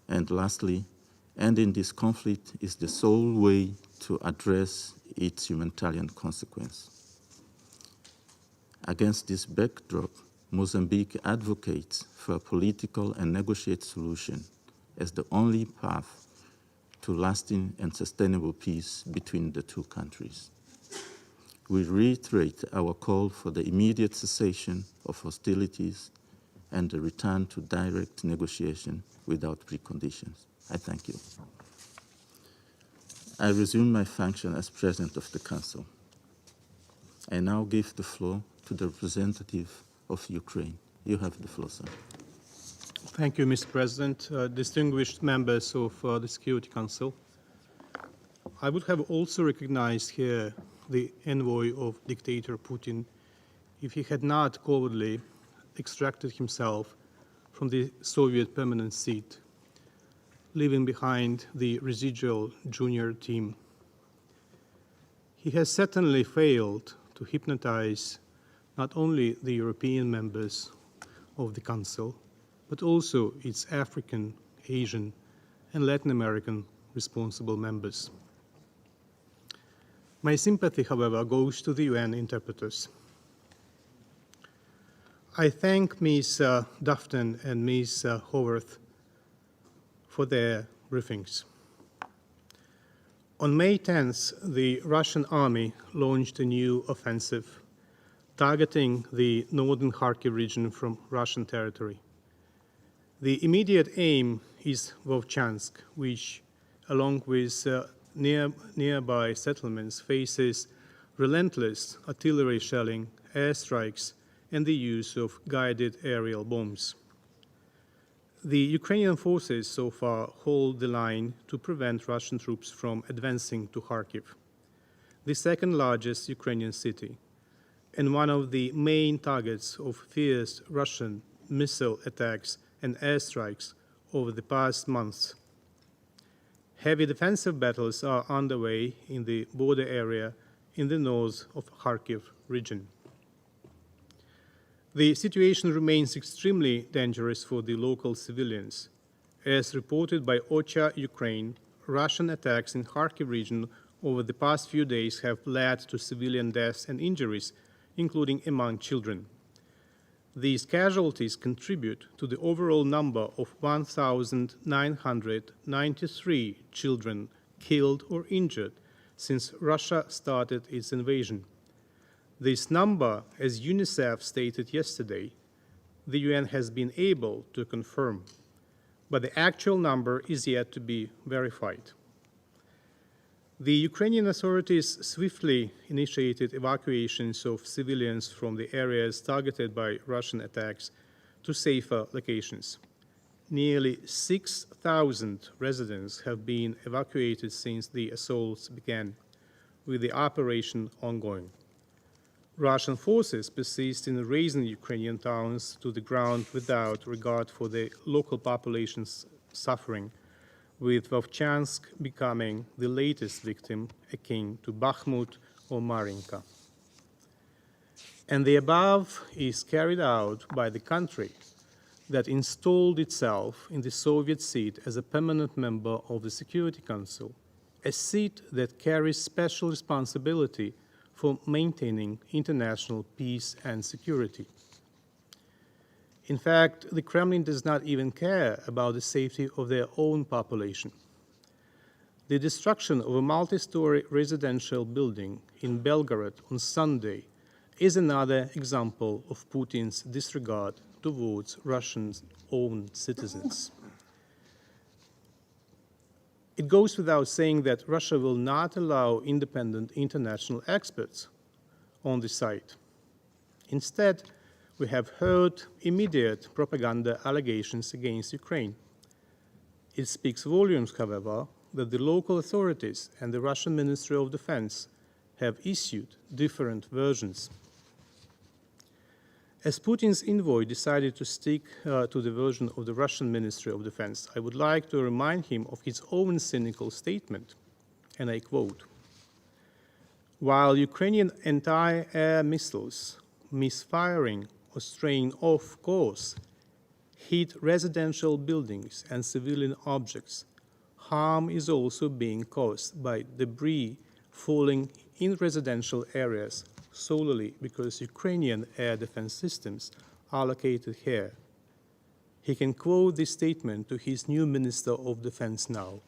And lastly, ending this conflict is the sole way to address its humanitarian consequence. Against this backdrop, Mozambique advocates for a political and negotiated solution as the only path to lasting and sustainable peace between the two countries. We reiterate our call for the immediate cessation of hostilities and the return to direct negotiation without preconditions. I thank you. I resume my function as President of the Council. I now give the floor to the representative of Ukraine. You have the floor, sir. Thank you, Mr. President. Distinguished members of the Security Council, I would have also recognized here the envoy of dictator Putin if he had not covertly extracted himself from the Soviet permanent seat, leaving behind the residual junior team. He has certainly failed to hypnotize not only the European members of the Council, but also its African, Asian, and Latin American responsible members. My sympathy, however, goes to the UN interpreters. I thank Ms. Doughten and Ms. Haworth for their briefings. On May 10th, the Russian army launched a new offensive targeting the northern Kharkiv region from Russian territory. The immediate aim is Vovchansk, which, along with nearby settlements, faces relentless artillery shelling, airstrikes, and the use of guided aerial bombs. The Ukrainian forces so far hold the line to prevent Russian troops from advancing to Kharkiv, the second largest Ukrainian city, and one of the main targets of fierce Russian missile attacks and airstrikes over the past months. Heavy defensive battles are underway in the border area in the north of Kharkiv region. The situation remains extremely dangerous for the local civilians. As reported by OCHA Ukraine, Russian attacks in Kharkiv region over the past few days have led to civilian deaths and injuries, including among children. These casualties contribute to the overall number of 1,993 children killed or injured since Russia started its invasion. This number, as UNICEF stated yesterday, the UN has been able to confirm, but the actual number is yet to be verified. The Ukrainian authorities swiftly initiated evacuations of civilians from the areas targeted by Russian attacks to safer locations. Nearly 6,000 residents have been evacuated since the assaults began, with the operation ongoing. Russian forces persist in razing Ukrainian towns to the ground without regard for the local population's suffering, with Vovchansk becoming the latest victim akin to Bakhmut or Marinka. And the above is carried out by the country that installed itself in the Soviet seat as a permanent member of the Security Council, a seat that carries special responsibility for maintaining international peace and security. In fact, the Kremlin does not even care about the safety of their own population. The destruction of a multi-story residential building in Belgorod on Sunday is another example of Putin's disregard towards Russia's own citizens. It goes without saying that Russia will not allow independent international experts on the site. Instead, we have heard immediate propaganda allegations against Ukraine. It speaks volumes, however, that the local authorities and the Russian Ministry of Defense have issued different versions. As Putin's envoy decided to stick to the version of the Russian Ministry of Defense, I would like to remind him of his own cynical statement, and I quote, "While Ukrainian anti-air missiles misfiring or straying off course hit residential buildings and civilian objects, harm is also being caused by debris falling in residential areas solely because Ukrainian air defense systems are located here. He can quote this statement to his new Minister of Defense now,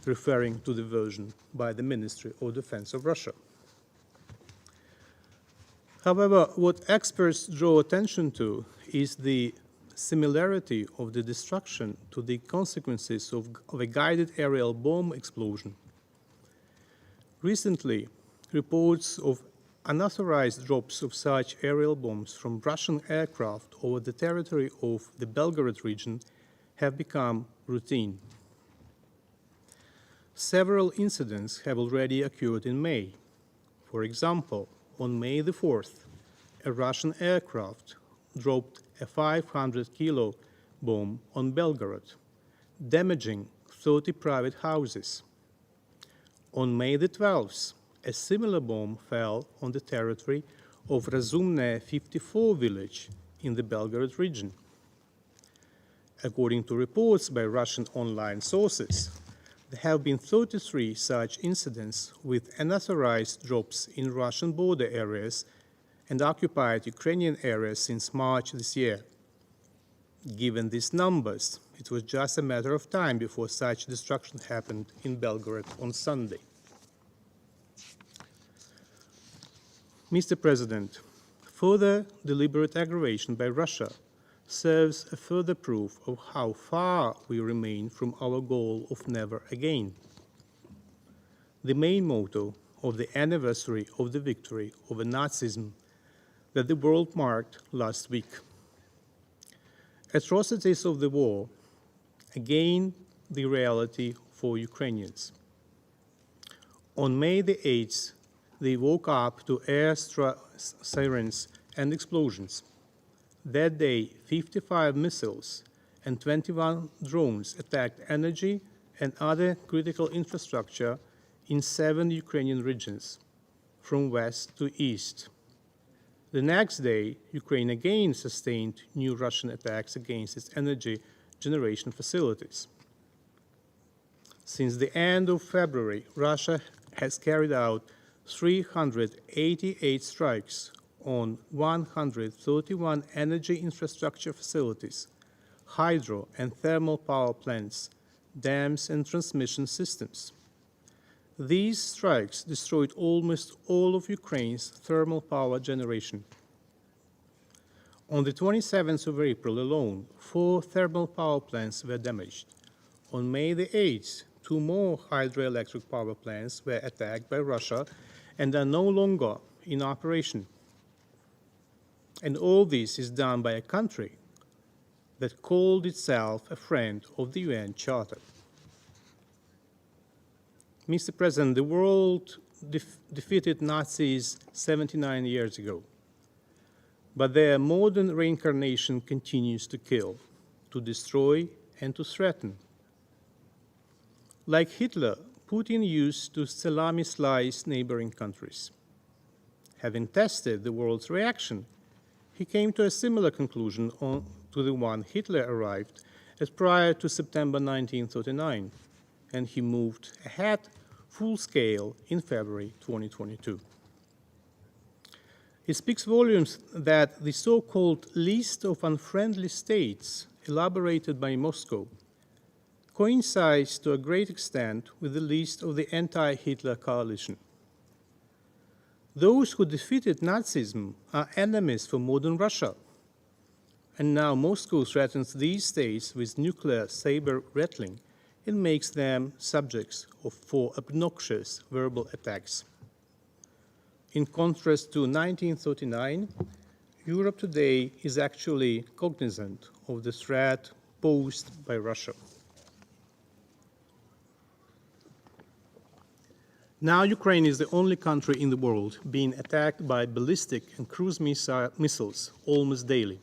referring to the version by the Ministry of Defense of Russia. However, what experts draw attention to is the similarity of the destruction to the consequences of a guided aerial bomb explosion. Recently, reports of unauthorized drops of such aerial bombs from Russian aircraft over the territory of the Belgorod region have become routine. Several incidents have already occurred in May. For example, on May the 4th, a Russian aircraft dropped a 500-kilo bomb on Belgorod, damaging 30 private houses. On May the 12th, a similar bomb fell on the territory of Razumne 54 village in the Belgorod region. According to reports by Russian online sources, there have been 33 such incidents with unauthorized drops in Russian border areas and occupied Ukrainian areas since March this year. Given these numbers, it was just a matter of time before such destruction happened in Belgorod on Sunday. Mr. President, further deliberate aggravation by Russia serves a further proof of how far we remain from our goal of never again. The main motto of the anniversary of the victory over Nazism that the world marked last week. Atrocities of the war, again the reality for Ukrainians. On May the 8th, they woke up to air sirens and explosions. That day, 55 missiles and 21 drones attacked energy and other critical infrastructure in 7 Ukrainian regions, from west to east. The next day, Ukraine again sustained new Russian attacks against its energy generation facilities. Since the end of February, Russia has carried out 388 strikes on 131 energy infrastructure facilities, hydro and thermal power plants, dams and transmission systems. These strikes destroyed almost all of Ukraine's thermal power generation. On the 27th of April alone, 4 thermal power plants were damaged. On May the 8th, 2 more hydroelectric power plants were attacked by Russia and are no longer in operation. And all this is done by a country that called itself a friend of the UN Charter. Mr. President, the world defeated Nazis 79 years ago, but their modern reincarnation continues to kill, to destroy, and to threaten. Like Hitler, Putin used to salami slice neighboring countries. Having tested the world's reaction, he came to a similar conclusion to the one Hitler arrived at prior to September 1939, and he moved ahead full scale in February 2022. It speaks volumes that the so-called list of unfriendly states elaborated by Moscow coincides to a great extent with the list of the anti-Hitler coalition. Those who defeated Nazism are enemies for modern Russia, and now Moscow threatens these states with nuclear saber-rattling and makes them subjects for obnoxious verbal attacks. In contrast to 1939, Europe today is actually cognizant of the threat posed by Russia. Now Ukraine is the only country in the world being attacked by ballistic and cruise missiles almost daily.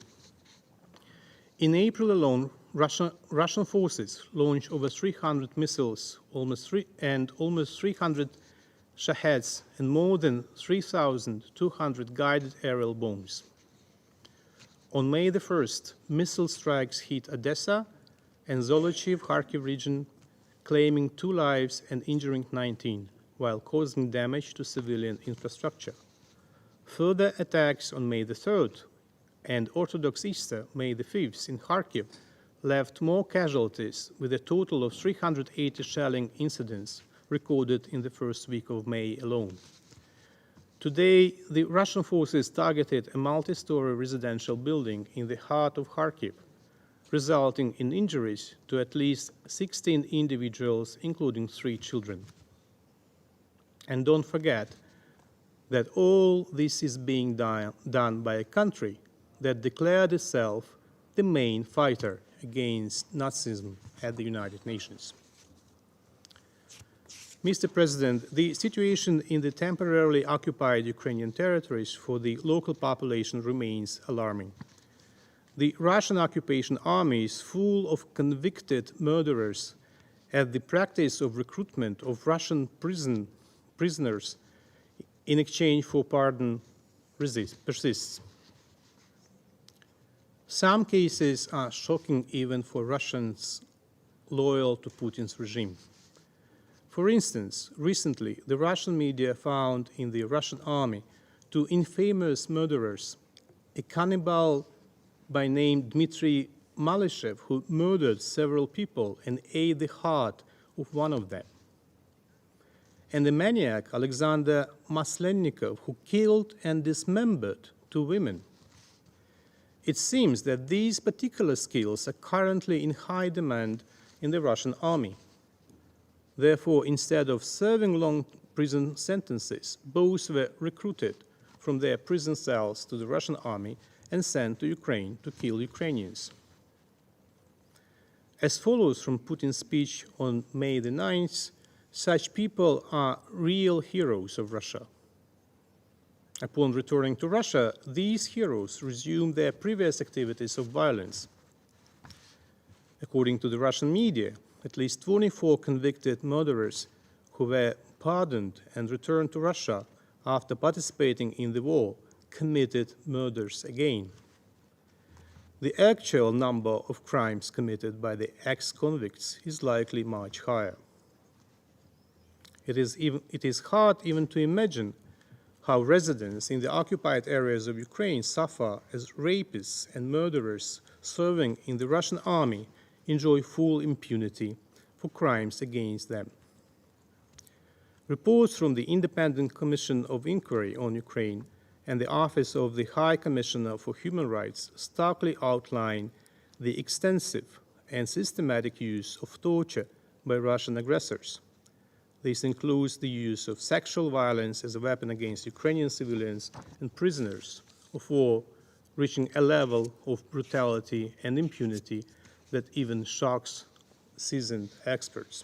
In April alone, Russian forces launched over 300 missiles, almost 300 Shaheds, and more than 3,200 guided aerial bombs. On May the 1st, missile strikes hit Odessa and Zolochiv, Kharkiv region, claiming 2 lives and injuring 19, while causing damage to civilian infrastructure. Further attacks on May the 3rd and Orthodox Easter, May the 5th, in Kharkiv left more casualties, with a total of 380 shelling incidents recorded in the first week of May alone. Today, the Russian forces targeted a multi-story residential building in the heart of Kharkiv, resulting in injuries to at least 16 individuals, including 3 children. And don't forget that all this is being done by a country that declared itself the main fighter against Nazism at the United Nations. Mr. President, the situation in the temporarily occupied Ukrainian territories for the local population remains alarming. The Russian occupation army is full of convicted murderers, and the practice of recruitment of Russian prisoners in exchange for pardon persists. Some cases are shocking even for Russians loyal to Putin's regime. For instance, recently, the Russian media found in the Russian army 2 infamous murderers, a cannibal by name Dmitry Malyshev, who murdered several people and ate the heart of one of them, and the maniac Alexander Maslennikov, who killed and dismembered 2 women. It seems that these particular skills are currently in high demand in the Russian army. Therefore, instead of serving long prison sentences, both were recruited from their prison cells to the Russian army and sent to Ukraine to kill Ukrainians. As follows from Putin's speech on May the 9th, such people are real heroes of Russia. Upon returning to Russia, these heroes resumed their previous activities of violence. According to the Russian media, at least 24 convicted murderers who were pardoned and returned to Russia after participating in the war committed murders again. The actual number of crimes committed by the ex-convicts is likely much higher. It is hard even to imagine how residents in the occupied areas of Ukraine suffer as rapists and murderers serving in the Russian army enjoy full impunity for crimes against them. Reports from the Independent Commission of Inquiry on Ukraine and the Office of the High Commissioner for Human Rights starkly outline the extensive and systematic use of torture by Russian aggressors. This includes the use of sexual violence as a weapon against Ukrainian civilians and prisoners of war, reaching a level of brutality and impunity that even shocks seasoned experts.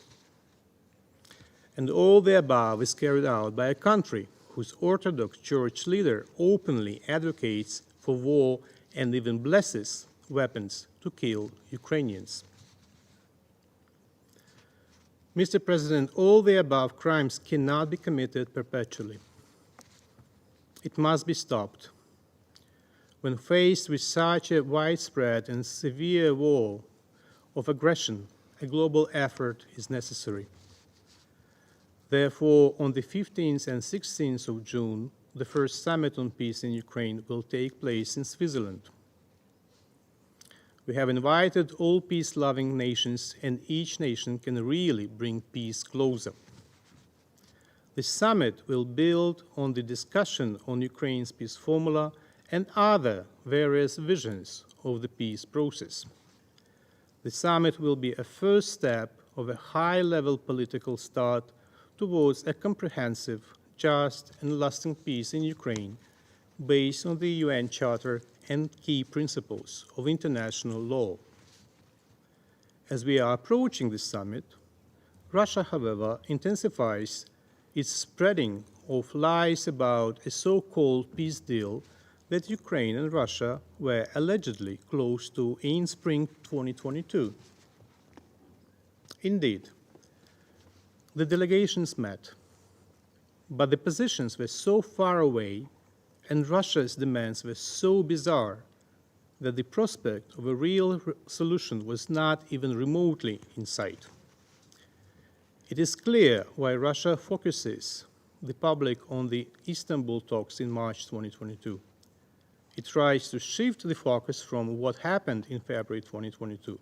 And all the above is carried out by a country whose Orthodox Church leader openly advocates for war and even blesses weapons to kill Ukrainians. Mr. President, all the above crimes cannot be committed perpetually. It must be stopped. When faced with such a widespread and severe war of aggression, a global effort is necessary. Therefore, on the 15th and 16th of June, the first summit on peace in Ukraine will take place in Switzerland. We have invited all peace-loving nations, and each nation can really bring peace closer. The summit will build on the discussion on Ukraine's peace formula and other various visions of the peace process. The summit will be a first step of a high-level political start towards a comprehensive, just, and lasting peace in Ukraine based on the UN Charter and key principles of international law. As we are approaching this summit, Russia, however, intensifies its spreading of lies about a so-called peace deal that Ukraine and Russia were allegedly close to in spring 2022. Indeed, the delegations met, but the positions were so far away and Russia's demands were so bizarre that the prospect of a real solution was not even remotely in sight. It is clear why Russia focuses the public on the Istanbul talks in March 2022. It tries to shift the focus from what happened in February 2022.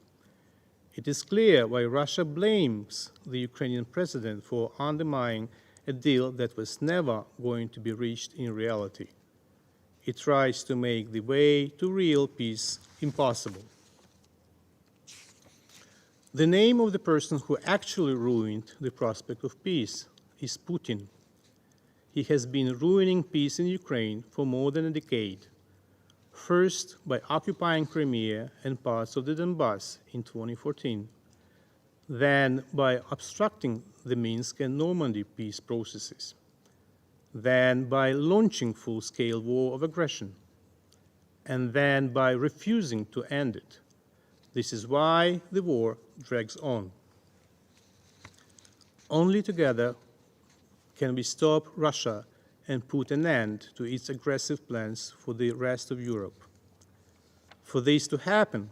It is clear why Russia blames the Ukrainian president for undermining a deal that was never going to be reached in reality. It tries to make the way to real peace impossible. The name of the person who actually ruined the prospect of peace is Putin. He has been ruining peace in Ukraine for more than a decade. First, by occupying Crimea and parts of the Donbass in 2014, then by obstructing the Minsk and Normandy peace processes, then by launching full-scale war of aggression, and then by refusing to end it. This is why the war drags on. Only together can we stop Russia and put an end to its aggressive plans for the rest of Europe. For this to happen,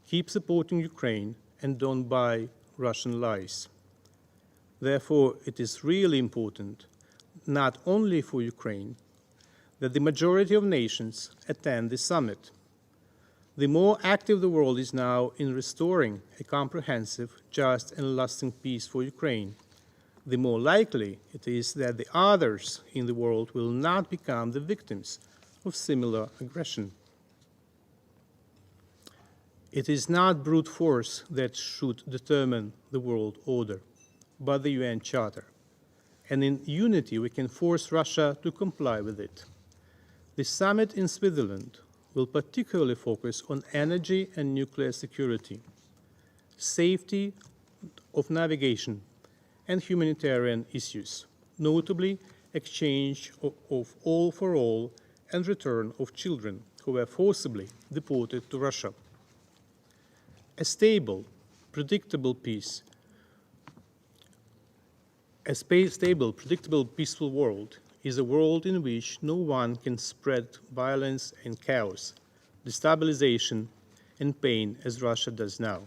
keep supporting Ukraine and don't buy Russian lies. Therefore, it is really important, not only for Ukraine, that the majority of nations attend the summit. The more active the world is now in restoring a comprehensive, just, and lasting peace for Ukraine, the more likely it is that the others in the world will not become the victims of similar aggression. It is not brute force that should determine the world order, but the UN Charter. And in unity, we can force Russia to comply with it. The summit in Switzerland will particularly focus on energy and nuclear security, safety of navigation, and humanitarian issues, notably exchange of all for all and return of children who were forcibly deported to Russia. A stable, predictable peace, a stable, predictable, peaceful world is a world in which no one can spread violence and chaos, destabilization and pain as Russia does now.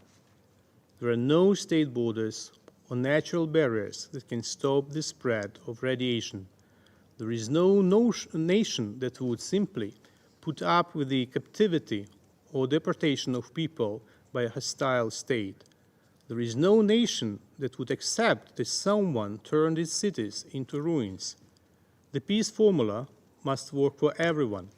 There are no state borders or natural barriers that can stop the spread of radiation. There is no nation that would simply put up with the captivity or deportation of people by a hostile state. There is no nation that would accept that someone turned its cities into ruins. The peace formula must work for everyone,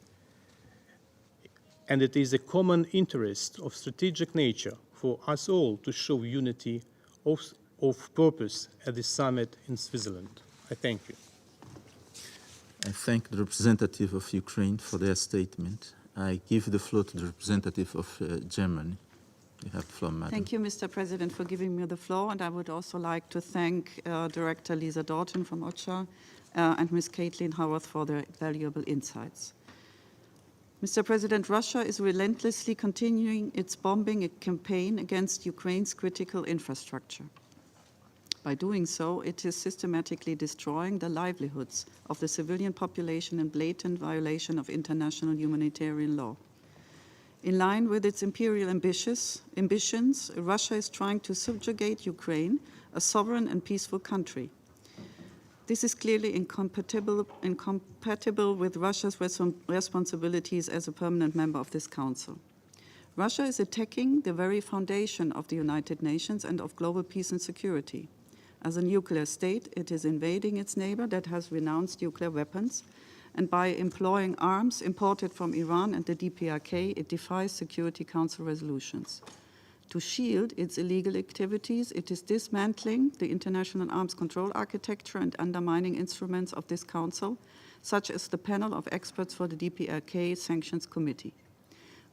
and it is a common interest of strategic nature for us all to show unity of purpose at the summit in Switzerland. I thank you. I thank the representative of Ukraine for their statement. I give the floor to the representative of Germany. You have the floor, Madam. Thank you, Mr. President, for giving me the floor. And I would also like to thank Director Lisa Doughten from OCHA and Ms. Caitlin Howarth for their valuable insights. Mr. President, Russia is relentlessly continuing its bombing campaign against Ukraine's critical infrastructure. By doing so, it is systematically destroying the livelihoods of the civilian population in blatant violation of international humanitarian law. In line with its imperial ambitions, Russia is trying to subjugate Ukraine, a sovereign and peaceful country. This is clearly incompatible with Russia's responsibilities as a permanent member of this Council. Russia is attacking the very foundation of the United Nations and of global peace and security. As a nuclear state, it is invading its neighbor that has renounced nuclear weapons, and by employing arms imported from Iran and the DPRK, it defies Security Council resolutions. To shield its illegal activities, it is dismantling the international arms control architecture and undermining instruments of this Council, such as the panel of experts for the DPRK Sanctions Committee.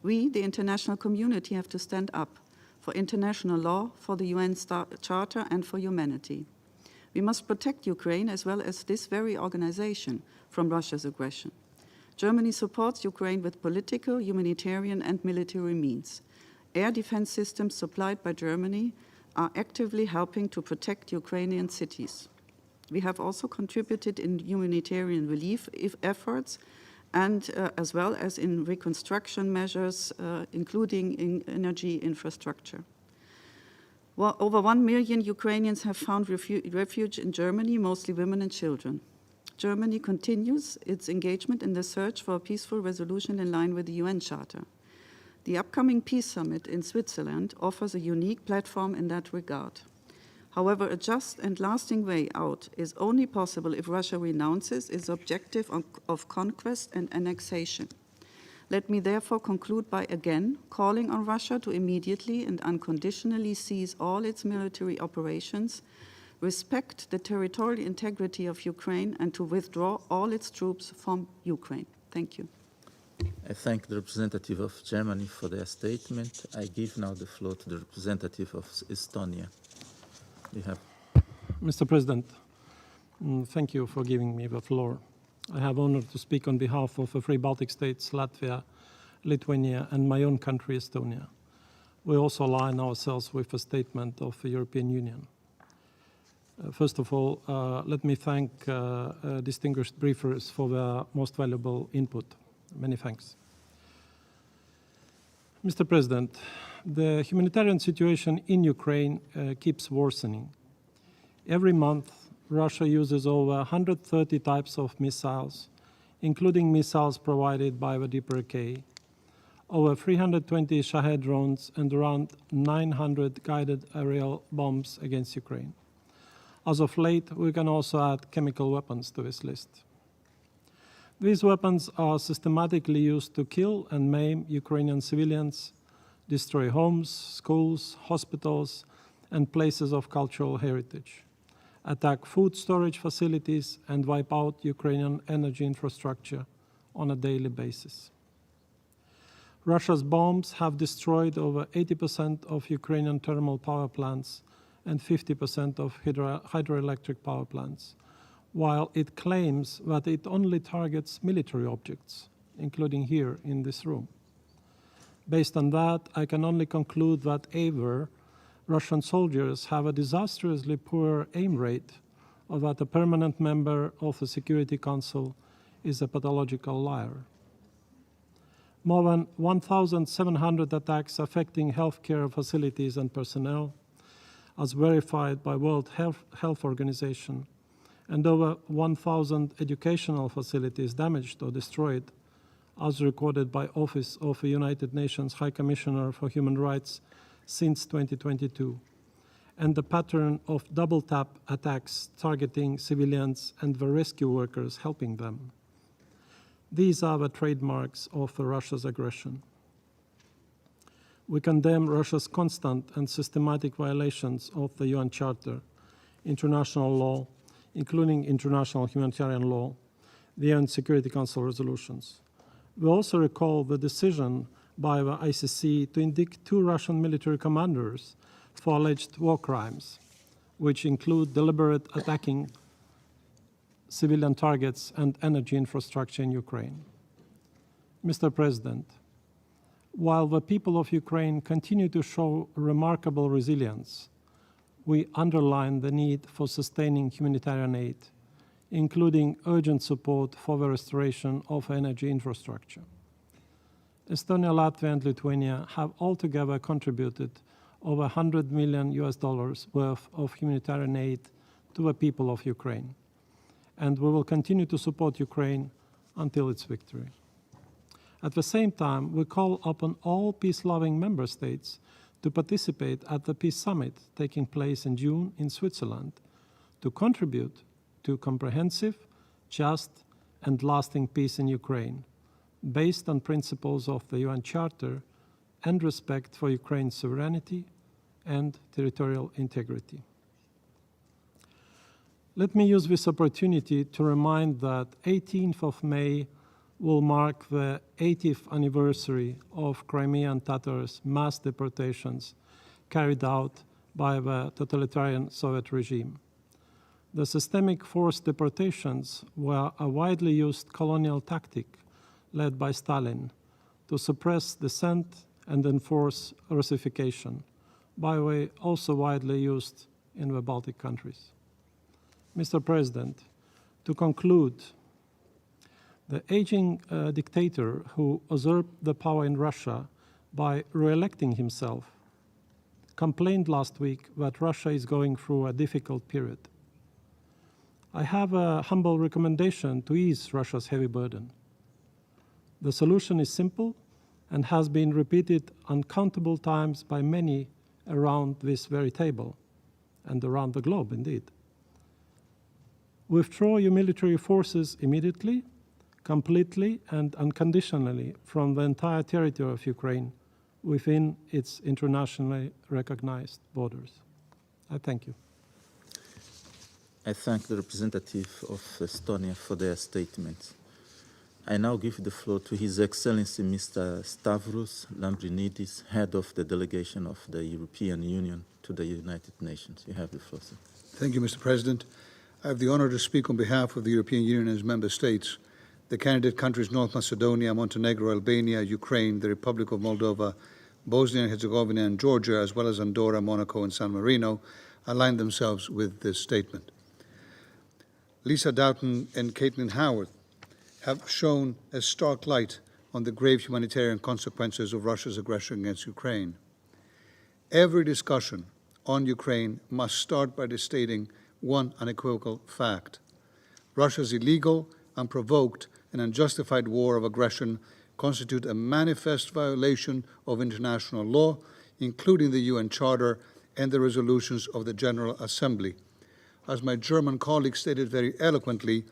We, the international community, have to stand up for international law, for the UN Charter, and for humanity. We must protect Ukraine as well as this very organization from Russia's aggression. Germany supports Ukraine with political, humanitarian, and military means. Air defense systems supplied by Germany are actively helping to protect Ukrainian cities. We have also contributed in humanitarian relief efforts and as well as in reconstruction measures, including in energy infrastructure. Well, over 1 million Ukrainians have found refuge in Germany, mostly women and children. Germany continues its engagement in the search for a peaceful resolution in line with the UN Charter. The upcoming Peace Summit in Switzerland offers a unique platform in that regard. However, a just and lasting way out is only possible if Russia renounces its objective of conquest and annexation. Let me therefore conclude by again calling on Russia to immediately and unconditionally cease all its military operations, respect the territorial integrity of Ukraine, and to withdraw all its troops from Ukraine. Thank you. I thank the representative of Germany for their statement. I give now the floor to the representative of Estonia. You have. Mr. President, thank you for giving me the floor. I have honor to speak on behalf of the three Baltic states, Latvia, Lithuania, and my own country, Estonia. We also align ourselves with a statement of the European Union. First of all, let me thank distinguished briefers for their most valuable input. Many thanks. Mr. President, the humanitarian situation in Ukraine keeps worsening. Every month, Russia uses over 130 types of missiles, including missiles provided by the DPRK, over 320 Shahed drones, and around 900 guided aerial bombs against Ukraine. As of late, we can also add chemical weapons to this list. These weapons are systematically used to kill and maim Ukrainian civilians, destroy homes, schools, hospitals, and places of cultural heritage, attack food storage facilities, and wipe out Ukrainian energy infrastructure on a daily basis. Russia's bombs have destroyed over 80% of Ukrainian thermal power plants and 50% of hydroelectric power plants, while it claims that it only targets military objects, including here in this room. Based on that, I can only conclude that either Russian soldiers have a disastrously poor aim rate, or that a permanent member of the Security Council is a pathological liar. More than 1,700 attacks affecting healthcare facilities and personnel, as verified by World Health Organization, and over 1,000 educational facilities damaged or destroyed, as recorded by Office of the United Nations High Commissioner for Human Rights since 2022, and the pattern of double-tap attacks targeting civilians and the rescue workers helping them. These are the trademarks of Russia's aggression. We condemn Russia's constant and systematic violations of the UN Charter, international law, including international humanitarian law, the UN Security Council resolutions. We also recall the decision by the ICC to indict 2 Russian military commanders for alleged war crimes, which include deliberate attacking civilian targets and energy infrastructure in Ukraine. Mr. President, while the people of Ukraine continue to show remarkable resilience, we underline the need for sustaining humanitarian aid, including urgent support for the restoration of energy infrastructure. Estonia, Latvia, and Lithuania have altogether contributed over $100 million worth of humanitarian aid to the people of Ukraine, and we will continue to support Ukraine until its victory. At the same time, we call upon all peace-loving member states to participate at the Peace Summit taking place in June in Switzerland, to contribute to comprehensive, just, and lasting peace in Ukraine, based on principles of the UN Charter and respect for Ukraine's sovereignty and territorial integrity. Let me use this opportunity to remind that 18th of May will mark the 80th anniversary of Crimean Tatars' mass deportations carried out by the totalitarian Soviet regime. The systemic forced deportations were a widely used colonial tactic led by Stalin to suppress dissent and enforce Russification, by the way also widely used in the Baltic countries. Mr. President, to conclude, The aging dictator who usurped the power in Russia by re-electing himself complained last week that Russia is going through a difficult period. I have a humble recommendation to ease Russia's heavy burden. The solution is simple and has been repeated uncountable times by many around this very table and around the globe, indeed. Withdraw your military forces immediately, completely, and unconditionally from the entire territory of Ukraine within its internationally recognized borders. I thank you. I thank the representative of Estonia for their statement. I now give the floor to His Excellency Mr. Stavros Lambrinidis, head of the delegation of the European Union to the United Nations. You have the floor, sir. Thank you, Mr. President. I have the honor to speak on behalf of the European Union and its member states, the candidate countries North Macedonia, Montenegro, Albania, Ukraine, the Republic of Moldova, Bosnia and Herzegovina, and Georgia, as well as Andorra, Monaco, and San Marino, align themselves with this statement. Lisa Doughten and Caitlin Howard have shown a stark light on the grave humanitarian consequences of Russia's aggression against Ukraine. Every discussion on Ukraine must start by stating one unequivocal fact. Russia's illegal, unprovoked, and unjustified war of aggression constitute a manifest violation of international law, including the UN Charter and the resolutions of the General Assembly. As my German colleague stated very eloquently,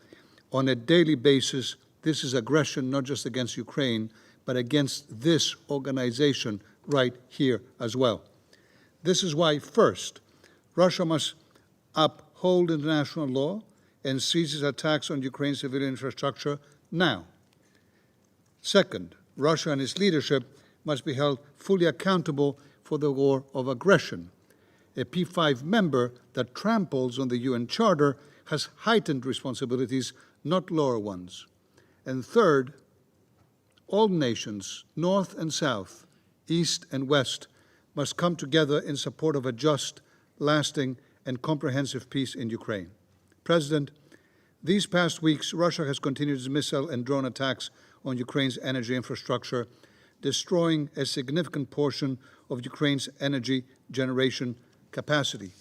on a daily basis, this is aggression not just against Ukraine, but against this organization right here as well. This is why, first, Russia must uphold international law and cease its attacks on Ukraine's civilian infrastructure now. Second, Russia and its leadership must be held fully accountable for the war of aggression. A P5 member that tramples on the UN Charter has heightened responsibilities, not lower ones. And third, all nations, North and South, East and West, must come together in support of a just, lasting, and comprehensive peace in Ukraine. President, these past weeks, Russia has continued its missile and drone attacks on Ukraine's energy infrastructure, destroying a significant portion of Ukraine's energy generation capacity.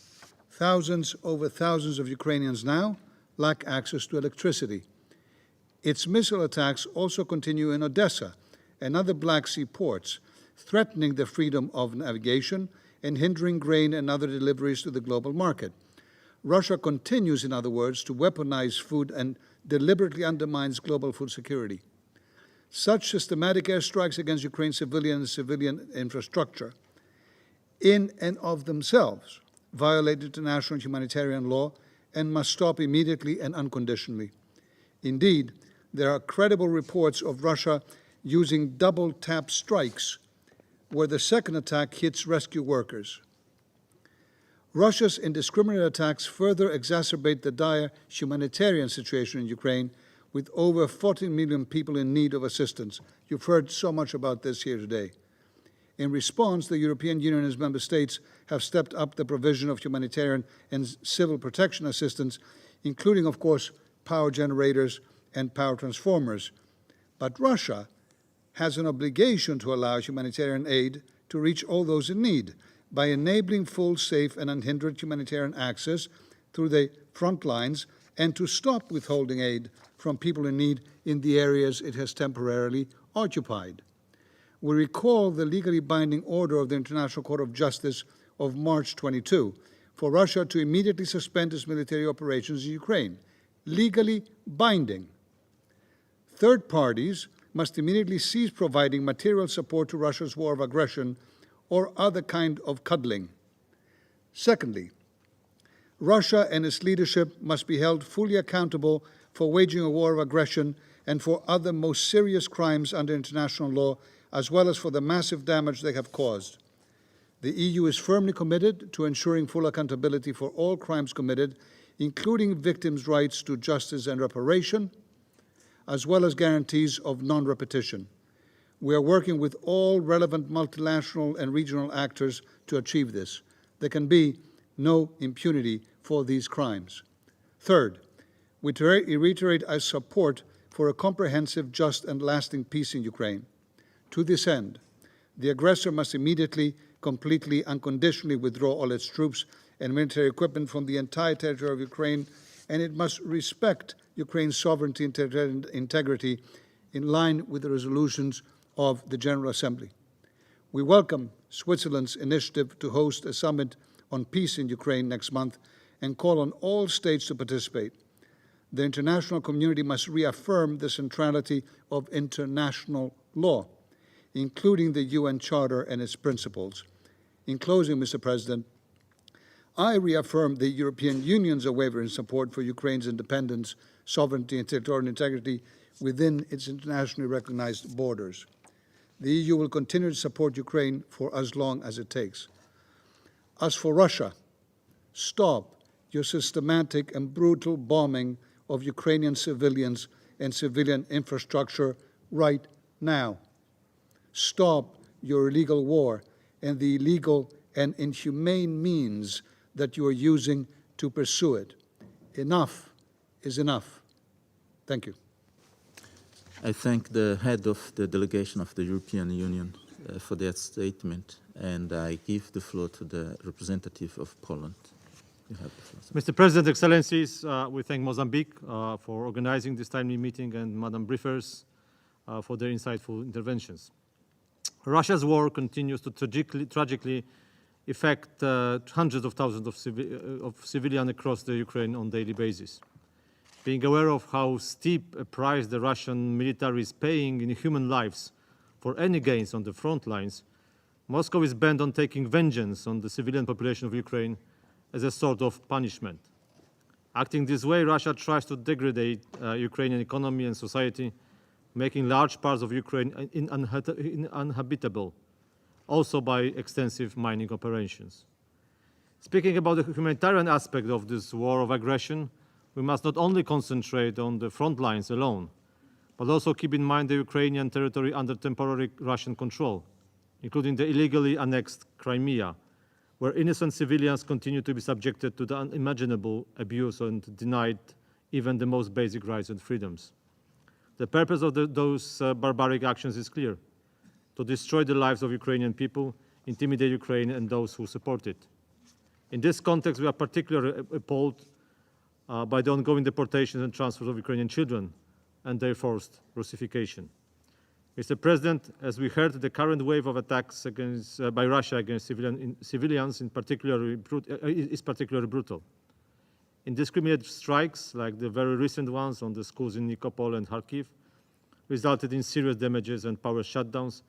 Over thousands of Ukrainians now lack access to electricity. Its missile attacks also continue in Odessa and other Black Sea ports, threatening the freedom of navigation and hindering grain and other deliveries to the global market. Russia continues, in other words, to weaponize food and deliberately undermines global food security. Such systematic airstrikes against Ukraine's civilian infrastructure, in and of themselves, violate international humanitarian law and must stop immediately and unconditionally. Indeed, there are credible reports of Russia using double-tap strikes, where the second attack hits rescue workers. Russia's indiscriminate attacks further exacerbate the dire humanitarian situation in Ukraine, with over 14 million people in need of assistance. You've heard so much about this here today. In response, the European Union and its member states have stepped up the provision of humanitarian and civil protection assistance, including, of course, power generators and power transformers. But Russia has an obligation to allow humanitarian aid to reach all those in need by enabling full, safe, and unhindered humanitarian access through the front lines, and to stop withholding aid from people in need in the areas it has temporarily occupied. We recall the legally binding order of the International Court of Justice of March 22 for Russia to immediately suspend its military operations in Ukraine, legally binding. Third parties must immediately cease providing material support to Russia's war of aggression or other kind of cuddling. Secondly, Russia and its leadership must be held fully accountable for waging a war of aggression and for other most serious crimes under international law, as well as for the massive damage they have caused. The EU is firmly committed to ensuring full accountability for all crimes committed, including victims' rights to justice and reparation, as well as guarantees of non-repetition. We are working with all relevant multilateral and regional actors to achieve this. There can be no impunity for these crimes. Third, we reiterate our support for a comprehensive, just, and lasting peace in Ukraine. To this end, the aggressor must immediately, completely, unconditionally withdraw all its troops and military equipment from the entire territory of Ukraine, and it must respect Ukraine's sovereignty and territorial integrity in line with the resolutions of the General Assembly. We welcome Switzerland's initiative to host a summit on peace in Ukraine next month and call on all states to participate. The international community must reaffirm the centrality of international law, including the UN Charter and its principles. In closing, Mr. President, I reaffirm the European Union's unwavering support for Ukraine's independence, sovereignty, and territorial integrity within its internationally recognized borders. The EU will continue to support Ukraine for as long as it takes. As for Russia, stop your systematic and brutal bombing of Ukrainian civilians and civilian infrastructure right now. Stop your illegal war and the illegal and inhumane means that you are using to pursue it. Enough is enough. Thank you. I thank the head of the delegation of the European Union for that statement, and I give the floor to the representative of Poland. You have the floor, sir. Mr. President, Excellencies, we thank Mozambique for organizing this timely meeting and Madam Briefers for their insightful interventions. Russia's war continues to tragically affect hundreds of thousands of civilians across the Ukraine on a daily basis. Being aware of how steep a price the Russian military is paying in human lives for any gains on the front lines, Moscow is bent on taking vengeance on the civilian population of Ukraine as a sort of punishment. Acting this way, Russia tries to degrade Ukrainian economy and society, making large parts of Ukraine uninhabitable, also by extensive mining operations. Speaking about the humanitarian aspect of this war of aggression, we must not only concentrate on the front lines alone, but also keep in mind the Ukrainian territory under temporary Russian control, including the illegally annexed Crimea, where innocent civilians continue to be subjected to the unimaginable abuse and denied even the most basic rights and freedoms. The purpose of those barbaric actions is clear: to destroy the lives of Ukrainian people, intimidate Ukraine and those who support it. In this context, we are particularly appalled by the ongoing deportations and transfers of Ukrainian children and their forced Russification. Mr. President, as we heard, the current wave of attacks by Russia against civilians is particularly brutal. Indiscriminate strikes, like the very recent ones on the schools in Nikopol and Kharkiv, resulted in serious damages and power shutdowns,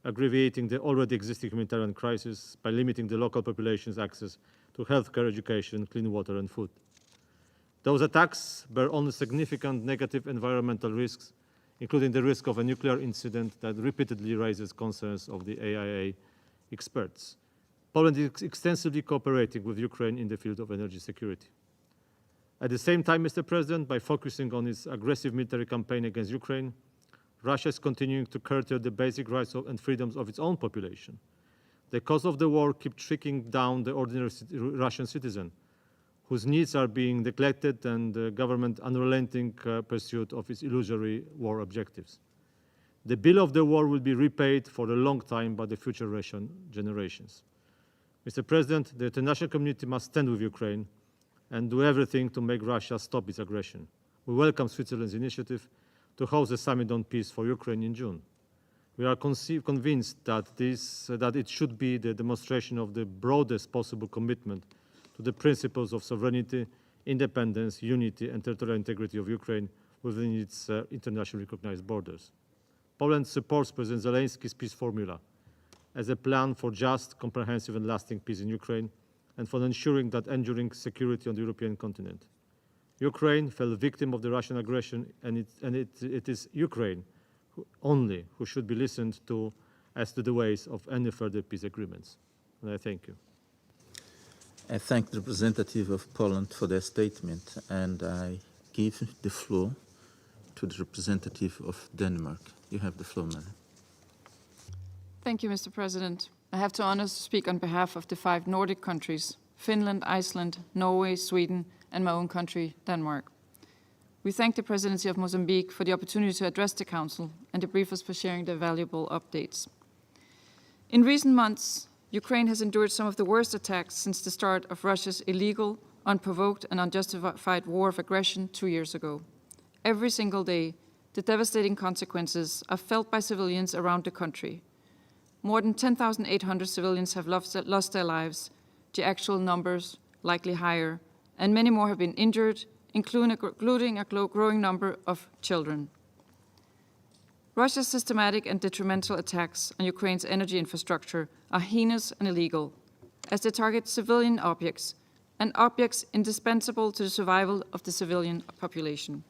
aggravating the already existing humanitarian crisis by limiting the local population's access to healthcare, education, clean water, and food. Those attacks bear only significant negative environmental risks, including the risk of a nuclear incident that repeatedly raises concerns of the AIA experts. Poland is extensively cooperating with Ukraine in the field of energy security. At the same time, Mr. President, by focusing on its aggressive military campaign against Ukraine, Russia is continuing to curtail the basic rights and freedoms of its own population. The cost of the war keeps trickling down the ordinary Russian citizen, whose needs are being neglected and the government's unrelenting pursuit of its illusory war objectives. The bill of the war will be repaid for a long time by the future Russian generations. Mr. President, the international community must stand with Ukraine and do everything to make Russia stop its aggression. We welcome Switzerland's initiative to host a summit on peace for Ukraine in June. We are convinced that it should be the demonstration of the broadest possible commitment to the principles of sovereignty, independence, unity, and territorial integrity of Ukraine within its internationally recognized borders. Poland supports President Zelensky's peace formula as a plan for just, comprehensive, and lasting peace in Ukraine, and for ensuring that enduring security on the European continent. Ukraine fell victim of the Russian aggression, and it is Ukraine only who should be listened to as to the ways of any further peace agreements. And I thank you. I thank the representative of Poland for their statement, and I give the floor to the representative of Denmark. You have the floor, madam. Thank you, Mr. President. I have the honor to speak on behalf of the 5 Nordic countries, Finland, Iceland, Norway, Sweden, and my own country, Denmark. We thank the Presidency of Mozambique for the opportunity to address the Council and the briefers for sharing their valuable updates. In recent months, Ukraine has endured some of the worst attacks since the start of Russia's illegal, unprovoked and unjustified war of aggression 2 years ago. Every single day, the devastating consequences are felt by civilians around the country. More than 10,800 civilians have lost their lives, the actual numbers likely higher, and many more have been injured, including a growing number of children. Russia's systematic and detrimental attacks on Ukraine's energy infrastructure are heinous and illegal, as they target civilian objects and objects indispensable to the survival of the civilian population.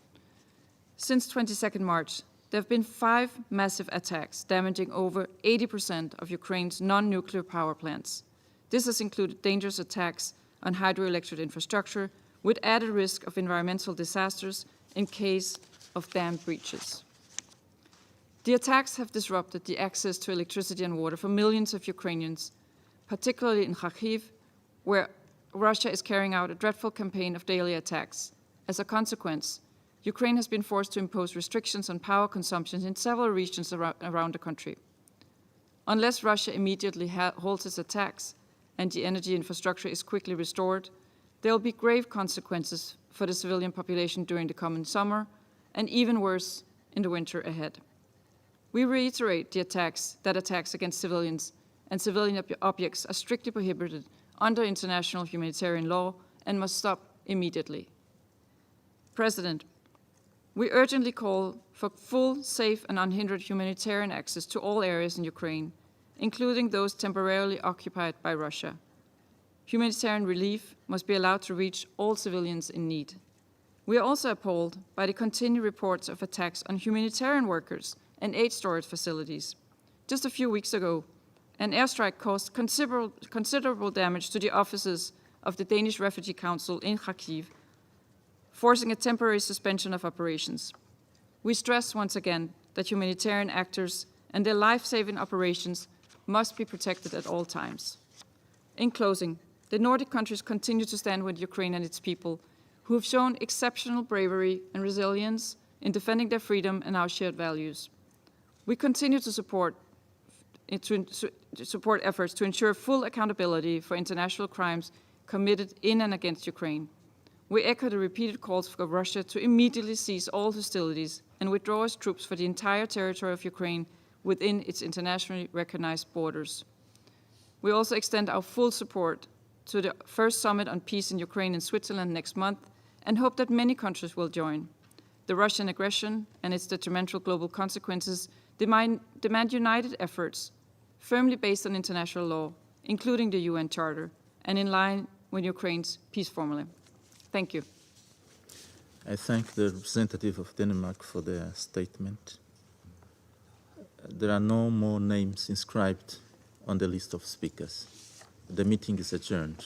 Since 22nd March, there have been 5 massive attacks damaging over 80% of Ukraine's non-nuclear power plants. This has included dangerous attacks on hydroelectric infrastructure with added risk of environmental disasters in case of dam breaches. The attacks have disrupted the access to electricity and water for millions of Ukrainians, particularly in Kharkiv, where Russia is carrying out a dreadful campaign of daily attacks. As a consequence, Ukraine has been forced to impose restrictions on power consumption in several regions around the country. Unless Russia immediately halts its attacks and the energy infrastructure is quickly restored, there will be grave consequences for the civilian population during the coming summer, and even worse in the winter ahead. We reiterate that attacks against civilians and civilian objects are strictly prohibited under international humanitarian law and must stop immediately. President, we urgently call for full, safe, and unhindered humanitarian access to all areas in Ukraine, including those temporarily occupied by Russia. Humanitarian relief must be allowed to reach all civilians in need. We are also appalled by the continued reports of attacks on humanitarian workers and aid storage facilities. Just a few weeks ago, an airstrike caused considerable damage to the offices of the Danish Refugee Council in Kharkiv, forcing a temporary suspension of operations. We stress once again that humanitarian actors and their life-saving operations must be protected at all times. In closing, the Nordic countries continue to stand with Ukraine and its people, who have shown exceptional bravery and resilience in defending their freedom and our shared values. We continue to support efforts to ensure full accountability for international crimes committed in and against Ukraine. We echo the repeated calls for Russia to immediately cease all hostilities and withdraw its troops for the entire territory of Ukraine within its internationally recognized borders. We also extend our full support to the first summit on peace in Ukraine in Switzerland next month and hope that many countries will join. The Russian aggression and its detrimental global consequences demand united efforts, firmly based on international law, including the UN Charter, and in line with Ukraine's peace formula. Thank you. I thank the representative of Denmark for their statement. There are no more names inscribed on the list of speakers. The meeting is adjourned.